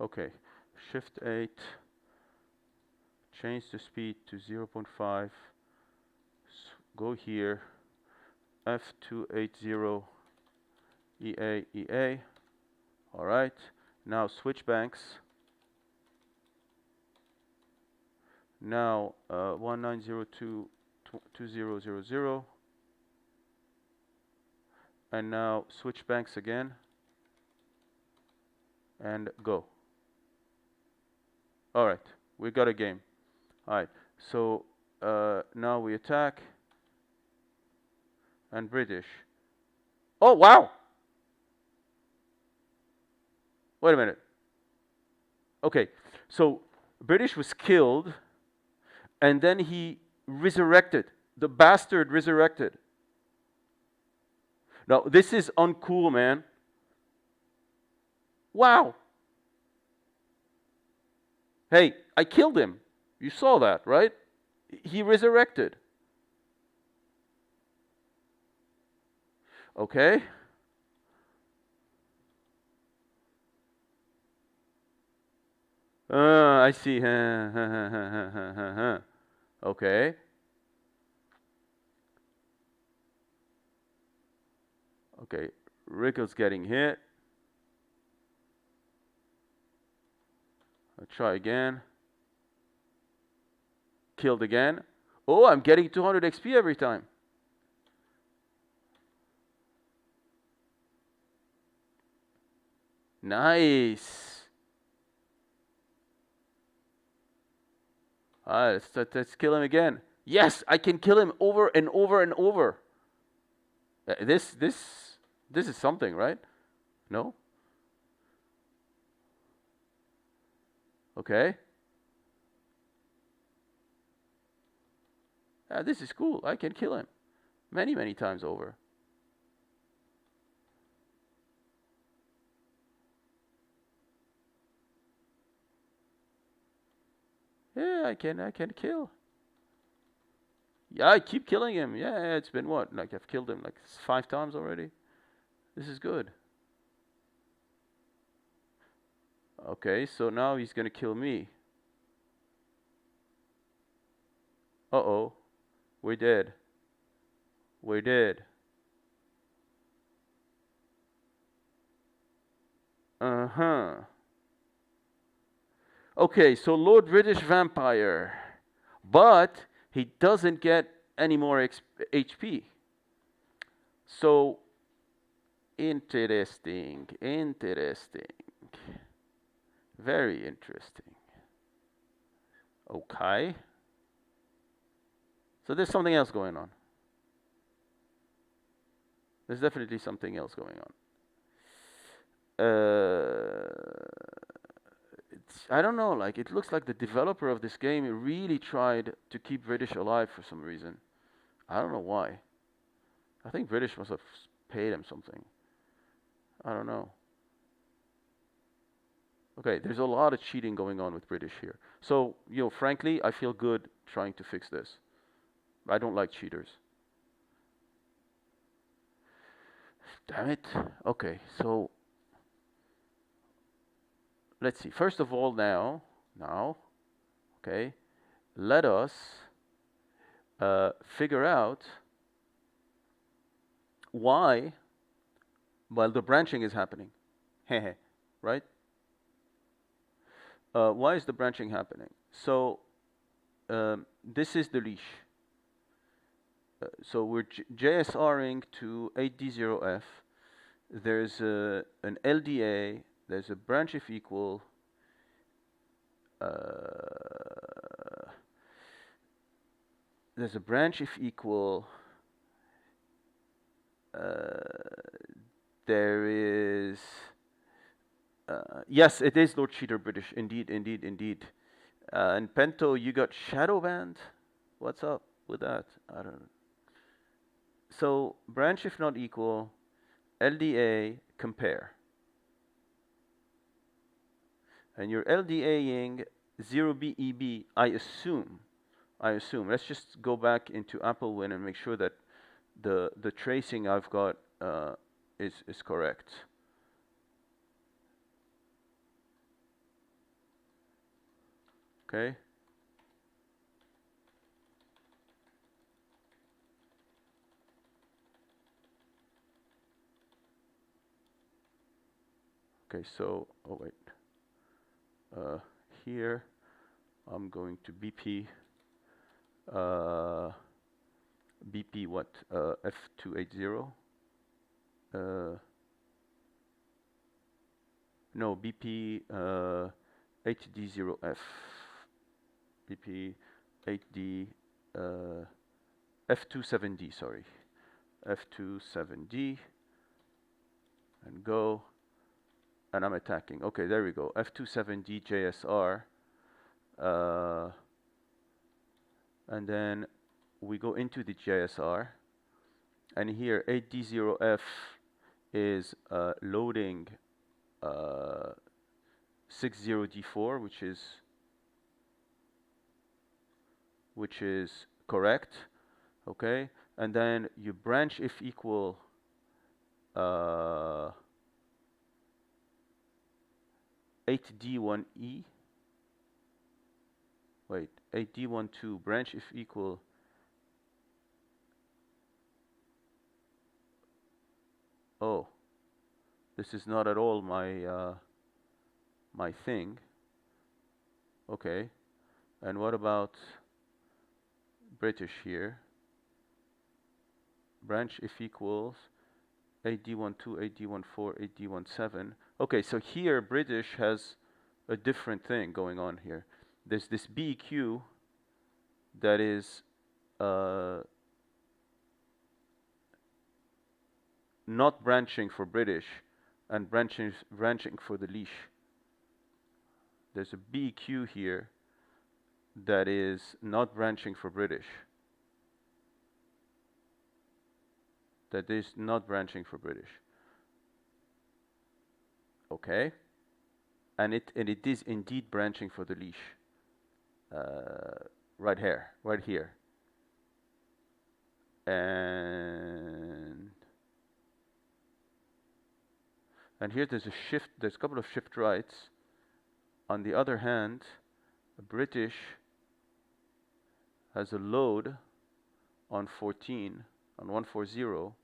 Okay, Shift 8, change the speed to 0.5, go here, F280 EA. Alright, now switch banks. Now 1902-2000. And now switch banks again. And go. Alright, we got a game. Alright, so now we attack. And British. Oh, wow! Wait a minute. Okay, so British was killed, and then he resurrected. The bastard resurrected. Now, this is uncool, man. Wow. Hey, I killed him. You saw that, right? He resurrected. Okay. I see. Okay. Okay. Rickles getting hit. I'll try again. Killed again. Oh, I'm getting 200 XP every time. Nice. Alright, let's kill him again. Yes, I can kill him over and over and over. This is something, right? No? Okay. This is cool. I can kill him many, many times over. Yeah, I can kill. Yeah, I keep killing him. Yeah, it's been what? Like I've killed him like 5 times already. This is good. Okay, so now he's gonna kill me. Uh-oh. We're dead. We're dead. Uh-huh. Okay, so Lord British Vampire. But he doesn't get any more HP. So, interesting. Very interesting. Okay. So there's something else going on. There's definitely something else going on. I don't know, like it looks like the developer of this game really tried to keep British alive for some reason. I don't know why. I think British must have paid him something. I don't know. Okay, there's a lot of cheating going on with British here. So, frankly, I feel good trying to fix this. I don't like cheaters. Damn it. Okay, so let's see. First of all, now, okay, let us figure out why, while the branching is happening, right? Why is the branching happening? So this is the leash. So we're JSRing to 8D0F. There's an LDA. There's a branch if equal. There's a branch if equal. There is. Yes, it is Lord Cheater British. Indeed. And Pento, you got shadow banned? What's up with that? I don't know. So branch if not equal, LDA compare. And you're LDAing 0BEB, I assume. Let's just go back into AppleWin and make sure that the tracing I've got is correct. Okay. Okay, so, oh wait. Here, I'm going to BP. BP what? F280. no, BP 8D0F. BP 8D F27D, sorry. F27D, and go, and I'm attacking. Okay, there we go. F27D JSR, and then we go into the JSR, and here 8D0F is loading 60D4, which is correct. Okay, and then you branch if equal 8D1E. Wait, 8D12 branch if equal oh, this is not at all my my thing. Okay, and what about British here? Branch if equals 8D12, 8D14, 8D17. Okay, so here British has a different thing going on here. There's this BQ that is not branching for British and branching for the leash. There's a BQ here that is not branching for British. That is not branching for British. Okay, and it is indeed branching for the leash. Right here, and here there's a shift. There's a couple of shift rights. On the other hand, British has a load on 14 on 140.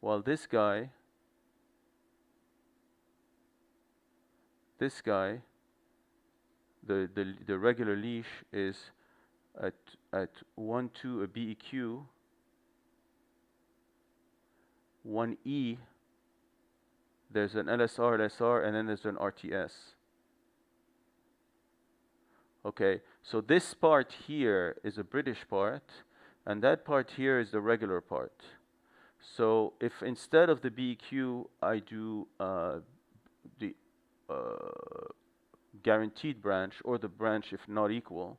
While this guy, the regular leash is at 1-2 a BEQ, 1E. There's an LSR, and then there's an RTS. Okay, so this part here is a British part, and that part here is the regular part. So if instead of the BEQ I do the guaranteed branch, or the branch if not equal,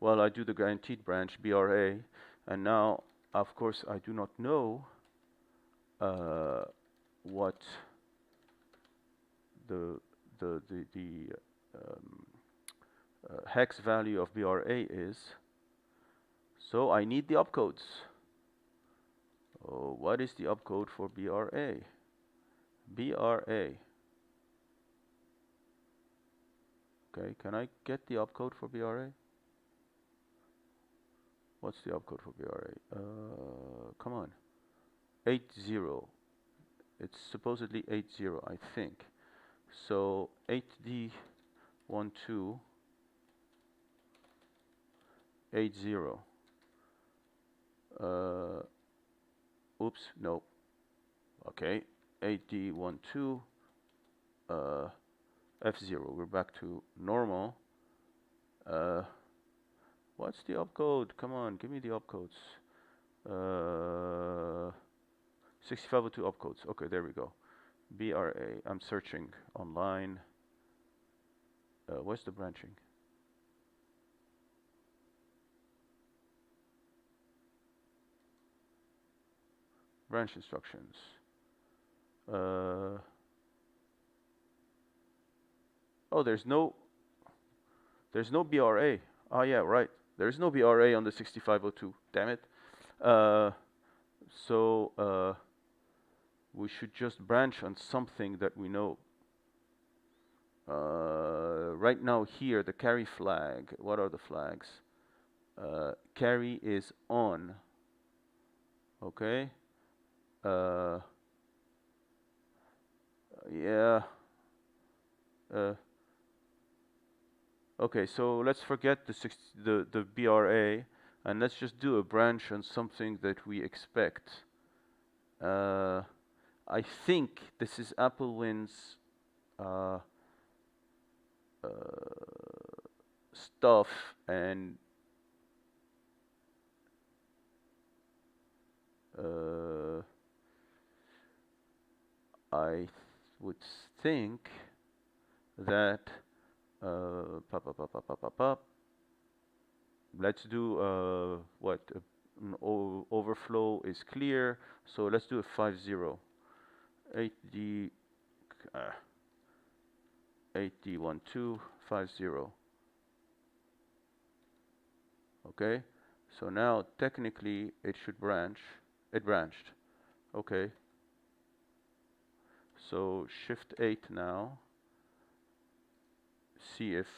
well, I do the guaranteed branch, BRA, and now, of course, I do not know what the hex value of BRA is, so I need the opcodes. Oh, what is the opcode for BRA? BRA. Okay, can I get the opcode for BRA? What's the opcode for BRA? Come on. 80. It's supposedly 80, I think. So 8D12 80. Oops, no. Okay, 8D12 F0. We're back to normal. What's the opcode? Come on, give me the opcodes. 6502 opcodes. Okay, there we go. BRA. I'm searching online. What's the branching? Branch instructions. Oh, there's no BRA. Oh yeah, right. There's no BRA on the 6502. Damn it. So we should just branch on something that we know. Right now here, the carry flag. What are the flags? Carry is on. Okay. Yeah. Okay, so let's forget the BRA. And let's just do a branch on something that we expect. I think this is Applewind's uh, uh, stuff, and I would think that let's do what an overflow is clear, so let's do a 5-0 8D 8D1250. Okay, so now technically it should branch. It branched. Okay, so shift 8 now, see if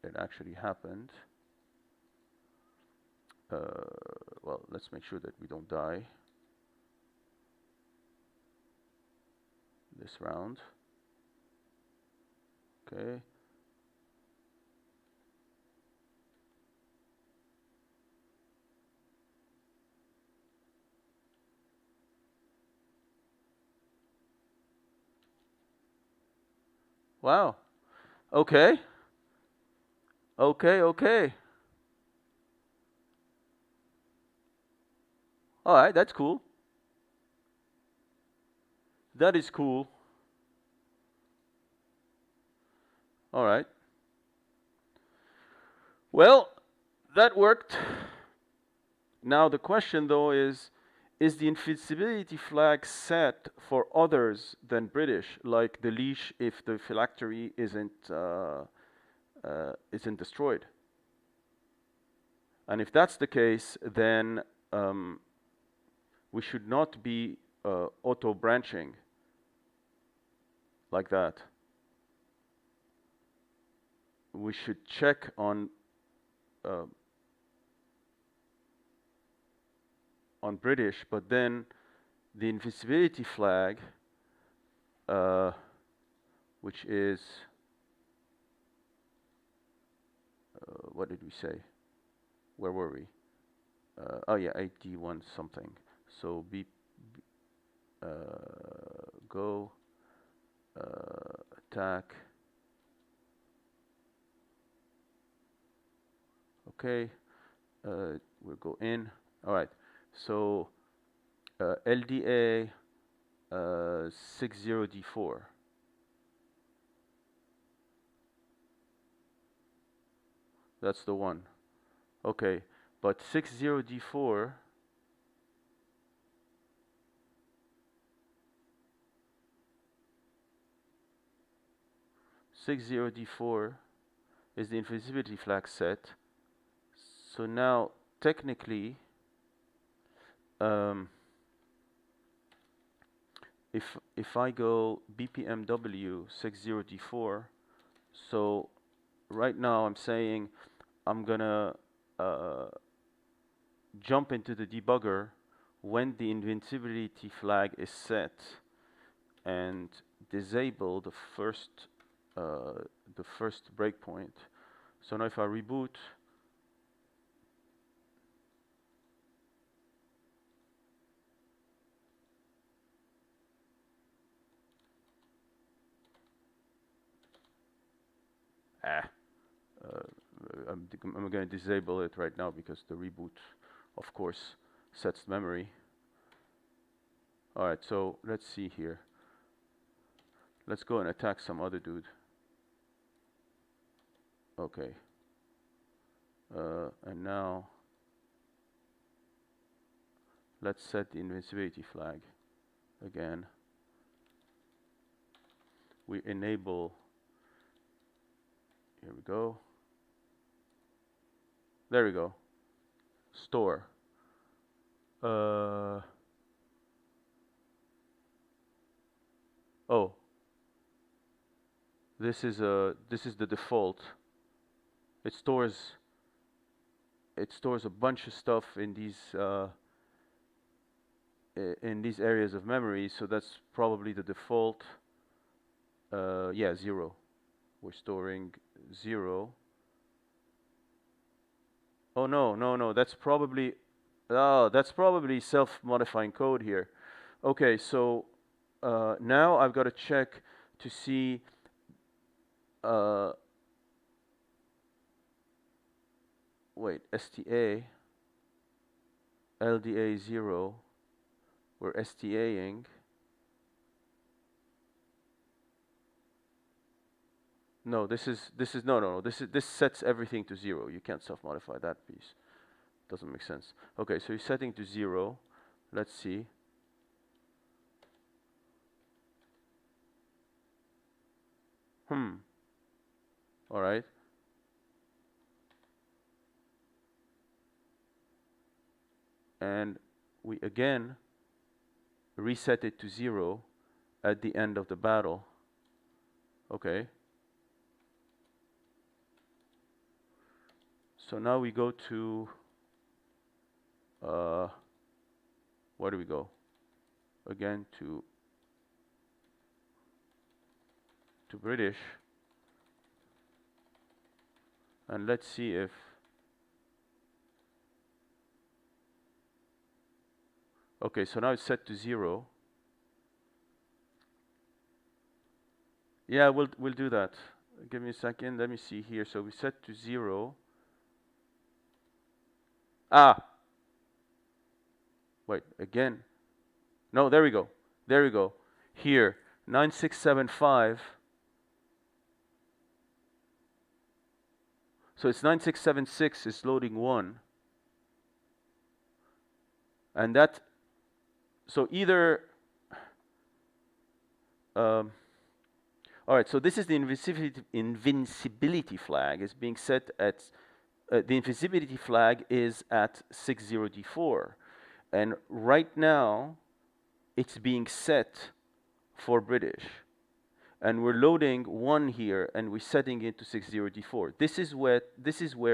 it actually happened. Well, let's make sure that we don't die this round. Okay. Wow. Okay. Okay. All right, that's cool. That is cool. All right. Well, that worked. Now the question though is the invincibility flag set for others than British, like the leash if the phylactery isn't destroyed? And if that's the case, then we should not be auto-branching like that. We should check on British, but then the invisibility flag, which is what did we say? Where were we? Oh yeah, 8D1 something. So go attack. Okay, we'll go in. All right. So LDA 60D4. That's the one. Okay, but 60D4 60D4 is the invisibility flag set. So now technically if I go BPMW 60D4, so right now I'm saying I'm gonna jump into the debugger when the invincibility flag is set and disable the first breakpoint. So now if I reboot, I'm going to disable it right now because the reboot, of course, sets memory. All right, so let's see here. Let's go and attack some other dude. Okay. And now let's set the invincibility flag again. We enable, here we go. There we go. Store. Oh. This is the default. It stores a bunch of stuff in these areas of memory, so that's probably the default. Yeah, 0. We're storing 0. Oh no, no, no. That's probably, oh, that's probably self-modifying code here. Okay, so now I've got to check to see. Uh, wait, STA, LDA 0. We're STAing. No, this is no. This sets everything to 0. You can't self-modify that piece. Doesn't make sense. Okay, so you're setting to 0. Let's see. All right. And we again reset it to 0 at the end of the battle. Okay. So now we go to where do we go? Again to British, and let's see if okay, so now it's set to 0. Yeah, we'll do that. Give me a second. Let me see here. So we set to 0. Ah, wait, again. No, there we go. There we go. Here, 9675. So it's 9676 is loading 1. And that, so either, all right, so this is the invincibility flag is being set at, the invincibility flag is at 60D4. And right now, it's being set for British. And we're loading 1 here, and we're setting it to 60D4. This is where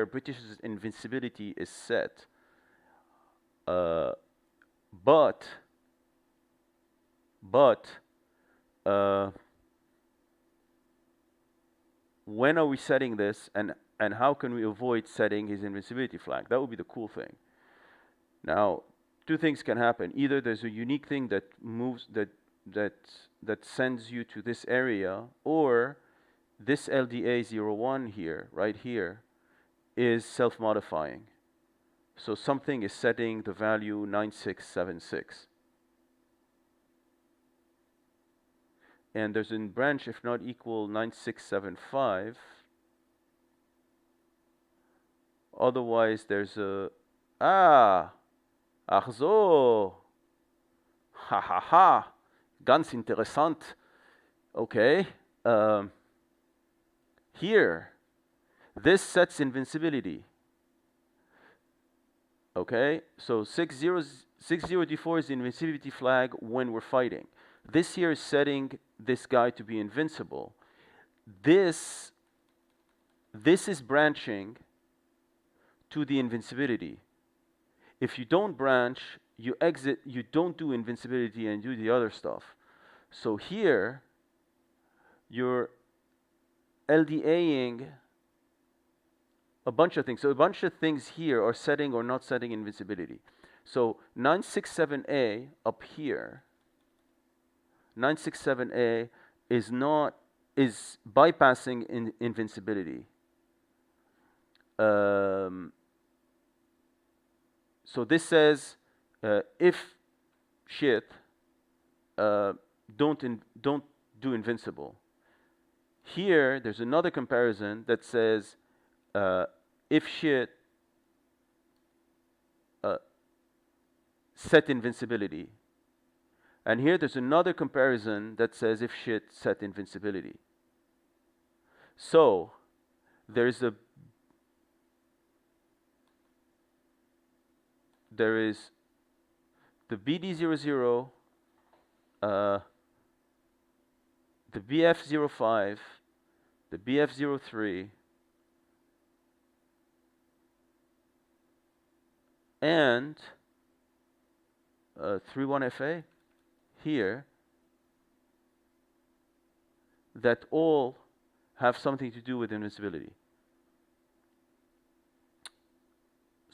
British's invincibility is set. But when are we setting this, and how can we avoid setting his invincibility flag? That would be the cool thing. Now, two things can happen. Either there's a unique thing that moves that sends you to this area, or this LDA01 here, right here, is self-modifying. So something is setting the value 9676. And there's a branch if not equal 9675. Otherwise there's a, ach so, ha, ganz interessant. Okay, here, this sets invincibility. Okay, so 60D4 is the invincibility flag when we're fighting. This here is setting this guy to be invincible. This is branching to the invincibility. If you don't branch, you exit, you don't do invincibility and do the other stuff. So here, you're LDAing a bunch of things. So a bunch of things here are setting or not setting invincibility. So 967A up here, 967A is bypassing invincibility. So this says if shit, don't do invincible. Here, there's another comparison that says if shit, set invincibility. And here there's another comparison that says if shit, set invincibility. So there is the BD00, the BF05, the BF03, and 31FA here that all have something to do with invincibility.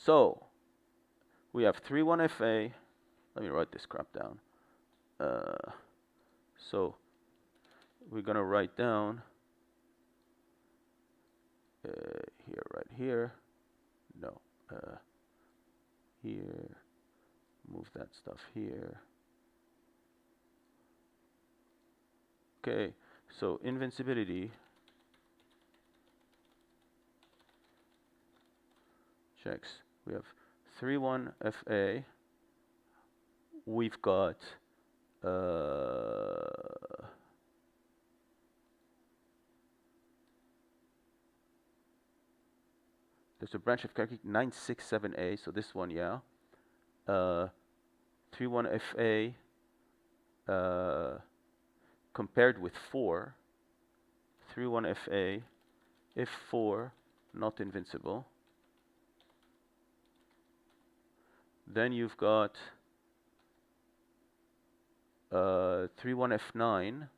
So we have 3-1 FA. Let me write this crap down. So we're gonna write down here, right here. No, here. Move that stuff here. Okay, so invincibility checks. We have 3-1 FA. We've got there's a branch of character 967A, so this one, yeah. 3-1 FA compared with 4. 3-1 FA, if 4, not invincible. Then you've got 3-1 F9.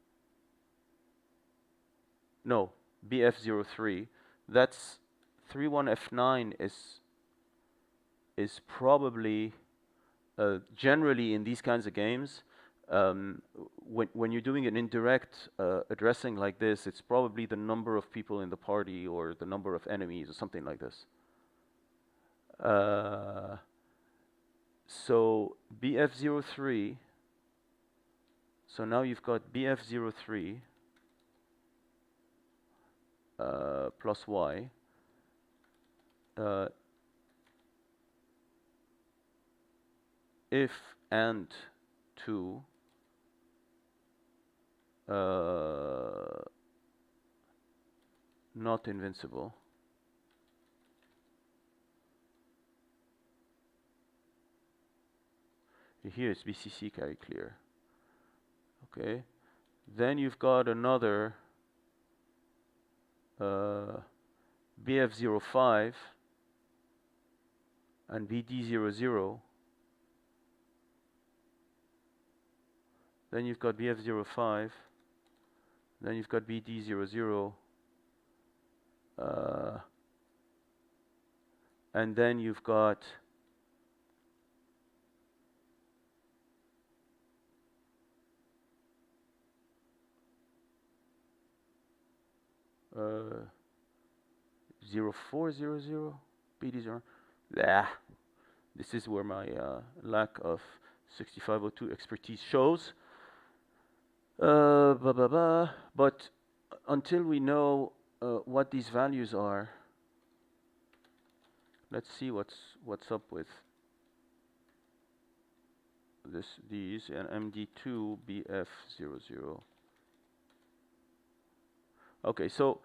No, BF03. That's 3-1 F9 is probably generally in these kinds of games. When you're doing an indirect addressing like this, it's probably the number of people in the party or the number of enemies or something like this. So BF03. So now you've got BF03 plus Y. If and 2 not invincible. Here it's BCC carry clear. Okay, then you've got another BF05 and BD00. Then you've got BF05. Then you've got BD00. And then you've got uh, 0400 BD0. Yeah, this is where my lack of 6502 expertise shows. But until we know what these values are, let's see what's up with these and MD2 BF00. Okay, so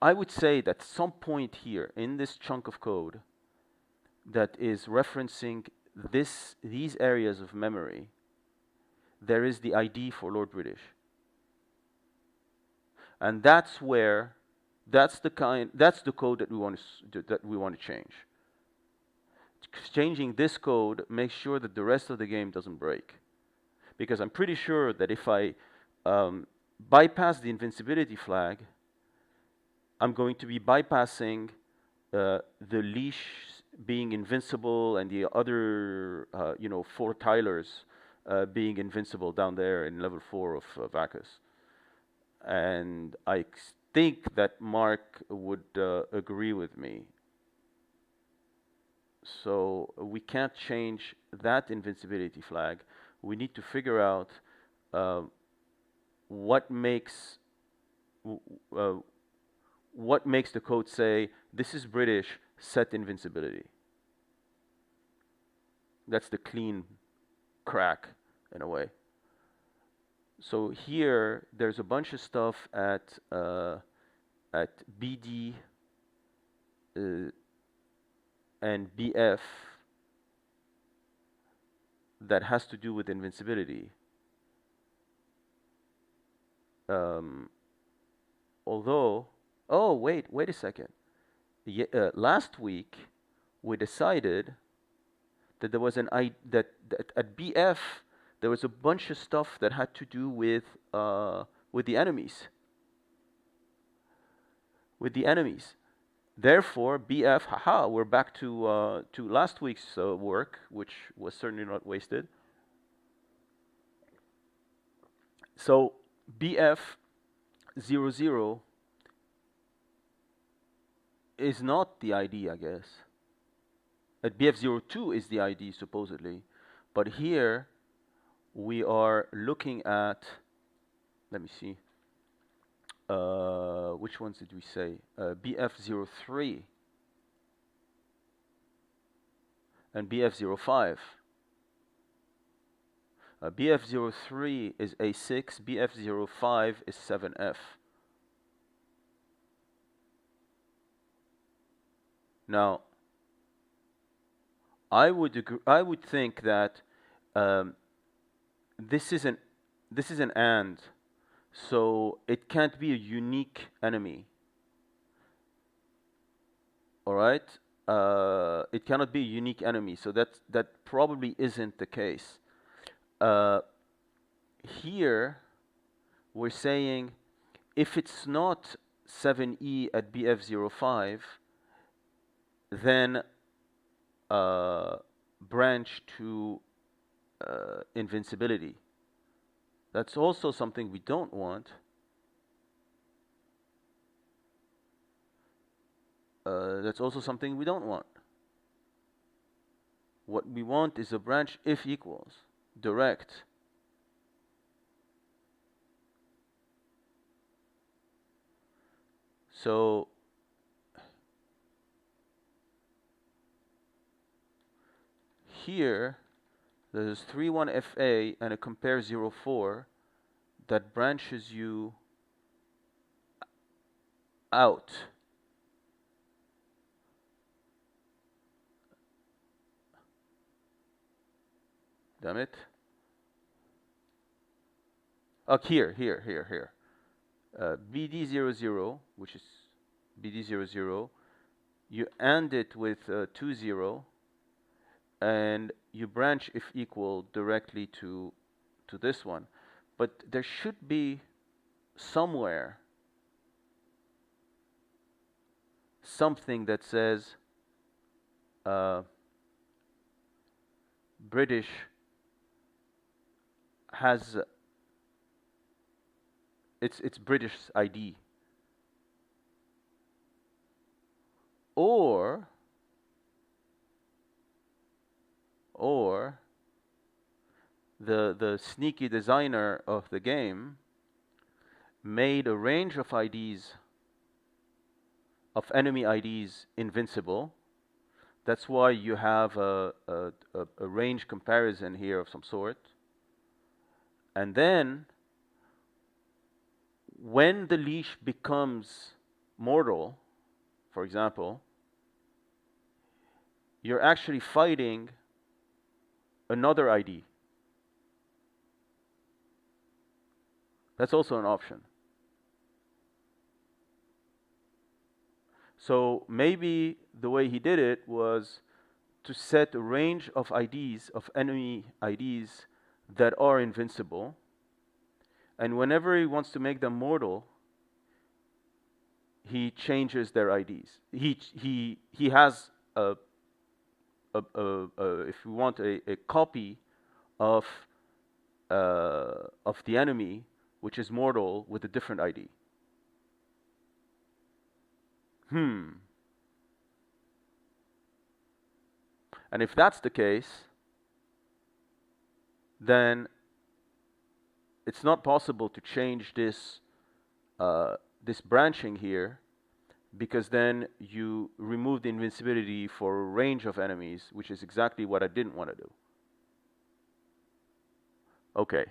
I would say that some point here in this chunk of code that is referencing these areas of memory, there is the ID for Lord British. And that's the code that we want to change. Changing this code makes sure that the rest of the game doesn't break. Because I'm pretty sure that if I bypass the invincibility flag, I'm going to be bypassing the leash being invincible and the other 4 tilers being invincible down there in level 4 of Vacus. And I think that Mark would agree with me. So we can't change that invincibility flag. We need to figure out what makes the code say this is British, set invincibility. That's the clean crack in a way. So here there's a bunch of stuff at BD and BF that has to do with invincibility. Although, oh wait a second. Last week we decided that there was that at BF there was a bunch of stuff that had to do with the enemies. Therefore, BF, haha, we're back to last week's work, which was certainly not wasted. So BF00 is not the ID, I guess. BF02 is the ID, supposedly. But here, we are looking at, let me see, which ones did we say? BF03 and BF05. BF03 is A6, BF05 is 7F. Now, I would think that this is an AND, so it can't be a unique enemy. All right, it cannot be a unique enemy, so that probably isn't the case. Here, we're saying if it's not 7E at BF05, then branch to invincibility. That's also something we don't want. That's also something we don't want. What we want is a branch if equals, direct. So here, there's 31FA and a compare 04 that branches you out. Damn it. Oh, here. BD00, which is BD00, you AND it with 20, and you branch if equal directly to this one. But there should be somewhere something that says British has it's British ID, or the sneaky designer of the game made a range of IDs, of enemy IDs, invincible. That's why you have a range comparison here of some sort. And then, when the leash becomes mortal, for example, you're actually fighting another ID. That's also an option. So maybe the way he did it was to set a range of IDs, of enemy IDs that are invincible, and whenever he wants to make them mortal, he changes their IDs. He has if we want a copy of the enemy which is mortal with a different ID. And if that's the case, then it's not possible to change this this branching here, because then you remove the invincibility for a range of enemies, which is exactly what I didn't want to do. Okay.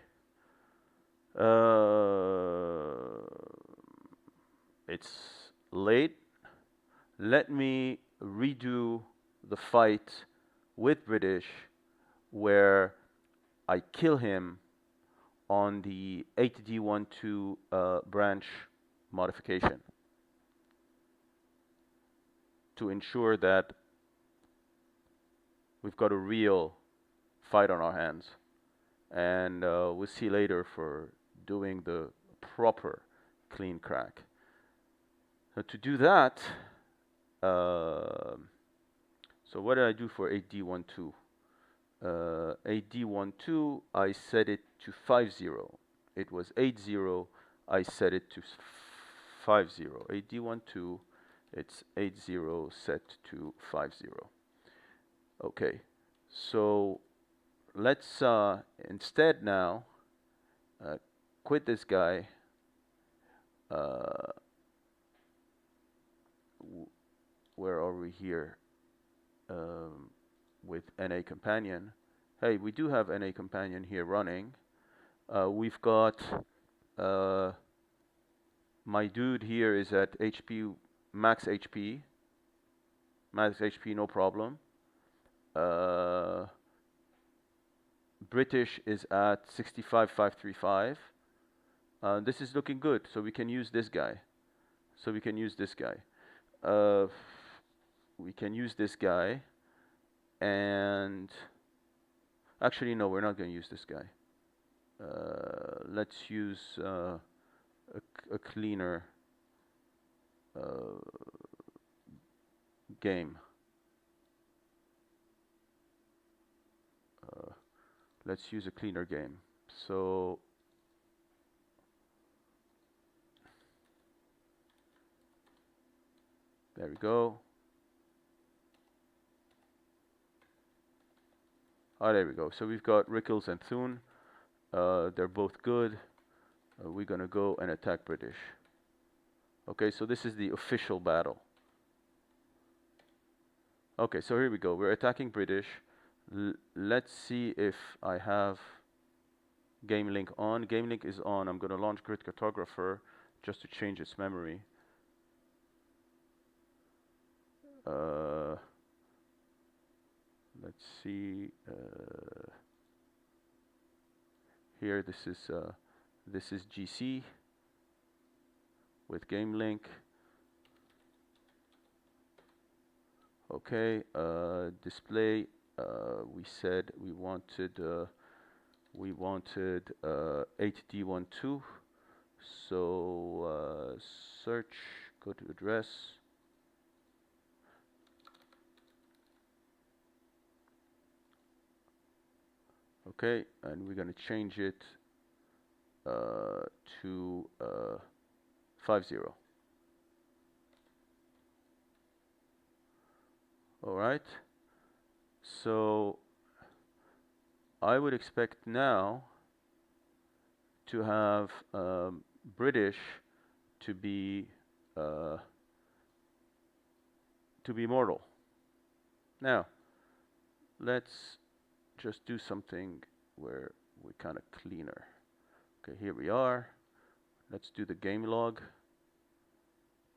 It's late. Let me redo the fight with British where I kill him on the 8D12 branch modification to ensure that we've got a real fight on our hands. And we'll see later for doing the proper clean crack. So to do that, So what did I do for AD12? AD12, I set it to 50. It was 80. I set it to 50. AD12, it's 80 set to 50. Okay, so let's instead now quit this guy. Where are we here? With NA companion. Hey, we do have NA companion here running. We've got my dude here is at HP, max HP. Max HP, no problem. British is at 65,535. This is looking good, so we can use this guy. We can use this guy, and actually no, we're not going to use this guy. Let's use a cleaner game. Let's use a cleaner game. So there we go. Oh, there we go. So we've got Rickles and Thune. They're both good. We're going to go and attack British. Okay, so this is the official battle. Okay, so here we go. We're attacking British. Let's see if I have Game Link on. Game Link is on. I'm going to launch Grid Cartographer just to change its memory. Let's see. Here, this is GC with Game Link. Okay, display. We said we wanted 8D12. So search, go to address. Okay, and we're going to change it to 50. All right. So I would expect now to have British to be mortal. Now, let's just do something where we're kind of cleaner. Okay, here we are. Let's do the game log.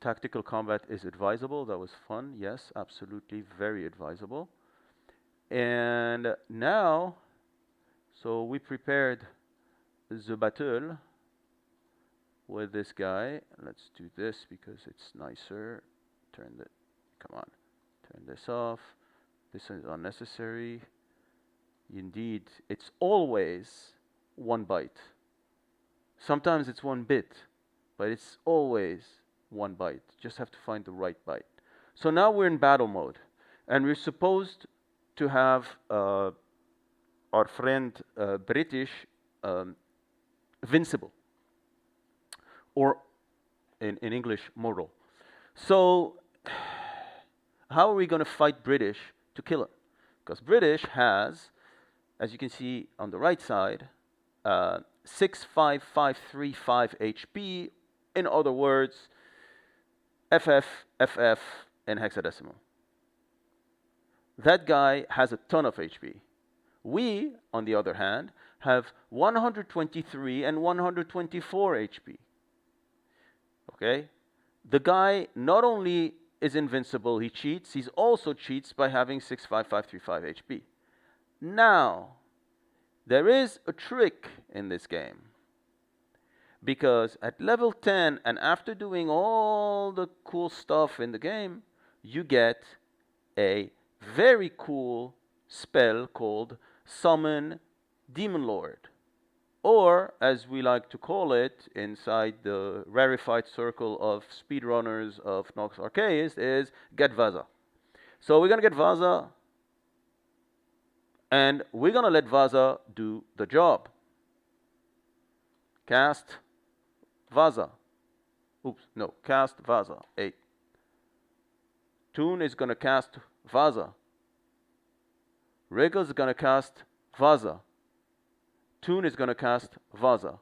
Tactical combat is advisable. That was fun. Yes, absolutely, very advisable. And now, so we prepared the battle with this guy. Let's do this because it's nicer. Come on, turn this off. This is unnecessary. Indeed, it's always 1 byte. Sometimes it's 1 bit, but it's always 1 byte. Just have to find the right byte. So now we're in battle mode, and we're supposed to have our friend British invincible, or in English, mortal. So how are we going to fight British to kill him? Because British has, as you can see on the right side, 65535 HP. In other words, FF in hexadecimal. That guy has a ton of HP. We, on the other hand, have 123 and 124 HP. Okay? The guy not only is invincible, he cheats, he also cheats by having 65535 HP. Now, there is a trick in this game. Because at level 10, and after doing all the cool stuff in the game, you get a very cool spell called Summon Demon Lord. or as we like to call it inside the rarefied circle of speedrunners of Nox Archaist, is get Vaza. So we're gonna get Vaza, and we're gonna let Vaza do the job. Cast Vaza. Oops, no, cast Vaza. 8. Toon is gonna cast Vaza. Wriggles is gonna cast Vaza. Toon is gonna cast Vaza.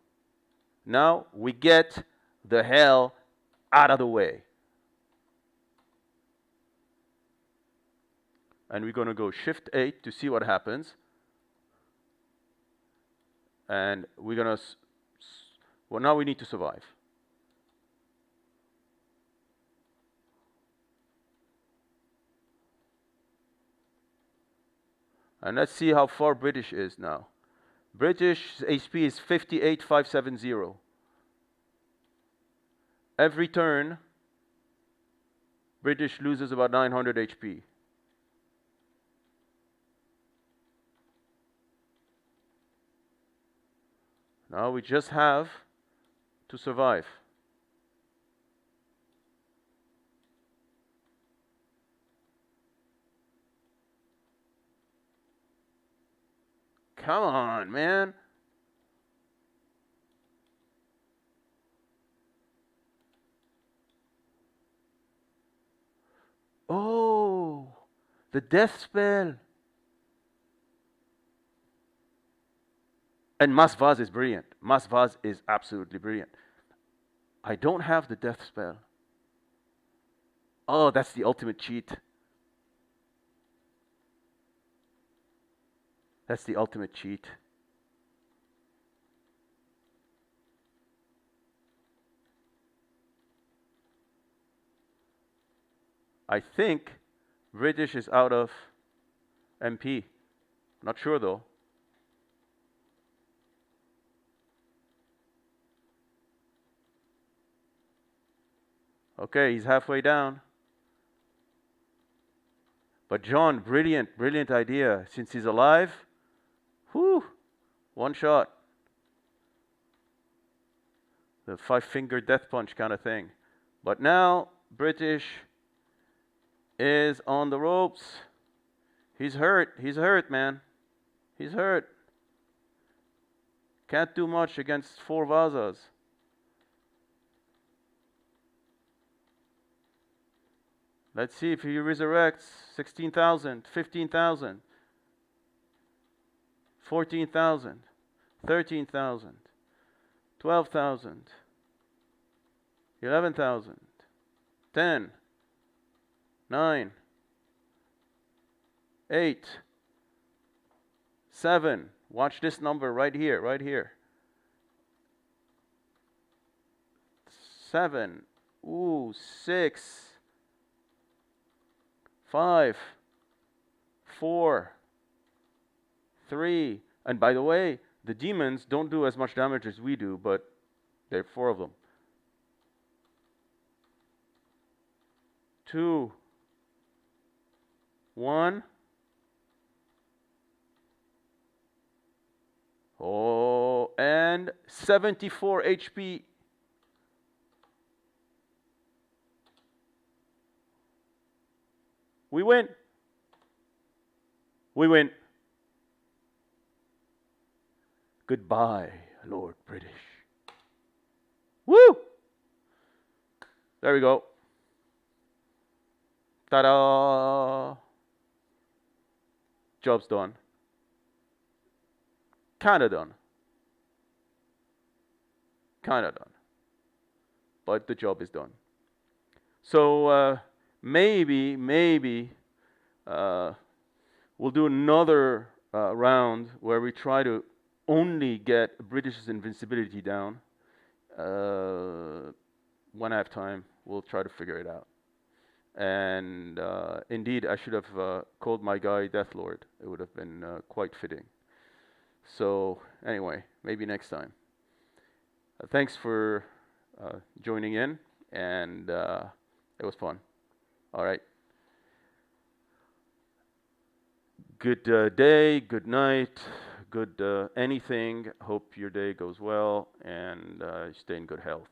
Now we get the hell out of the way. And we're gonna go Shift 8 to see what happens. And we're gonna, well, now we need to survive. And let's see how far British is now. British HP is 58,570. Every turn, British loses about 900 HP. Now we just have to survive. Come on, man. Oh, the death spell. And Masvaz is brilliant. Masvaz is absolutely brilliant. I don't have the death spell. Oh, that's the ultimate cheat. That's the ultimate cheat. I think British is out of MP. Not sure though. Okay, he's halfway down. But John, brilliant, brilliant idea. Since he's alive, whew, one shot. The 5-finger death punch kind of thing. But now, British is on the ropes. He's hurt, man. He's hurt. Can't do much against 4 Vazas. Let's see if he resurrects. 16,000, 15,000, 14,000, 13,000, 12,000, 11,000, 10, 9, 8, 7. Watch this number right here, right here. 7. Ooh, 6. 5, 4, 3, and by the way, the demons don't do as much damage as we do, but there are 4 of them. 2, 1. Oh, and 74 HP. We win. We win. Goodbye, Lord British. Woo! There we go. Ta-da! Job's done. Kinda done. Kinda done. But the job is done. So, maybe we'll do another round where we try to only get British's invincibility down. When I have time, we'll try to figure it out. And indeed, I should have called my guy Deathlord. It would have been quite fitting. So anyway, maybe next time. Thanks for joining in, and it was fun. All right. Good day, good night, good anything. Hope your day goes well and stay in good health.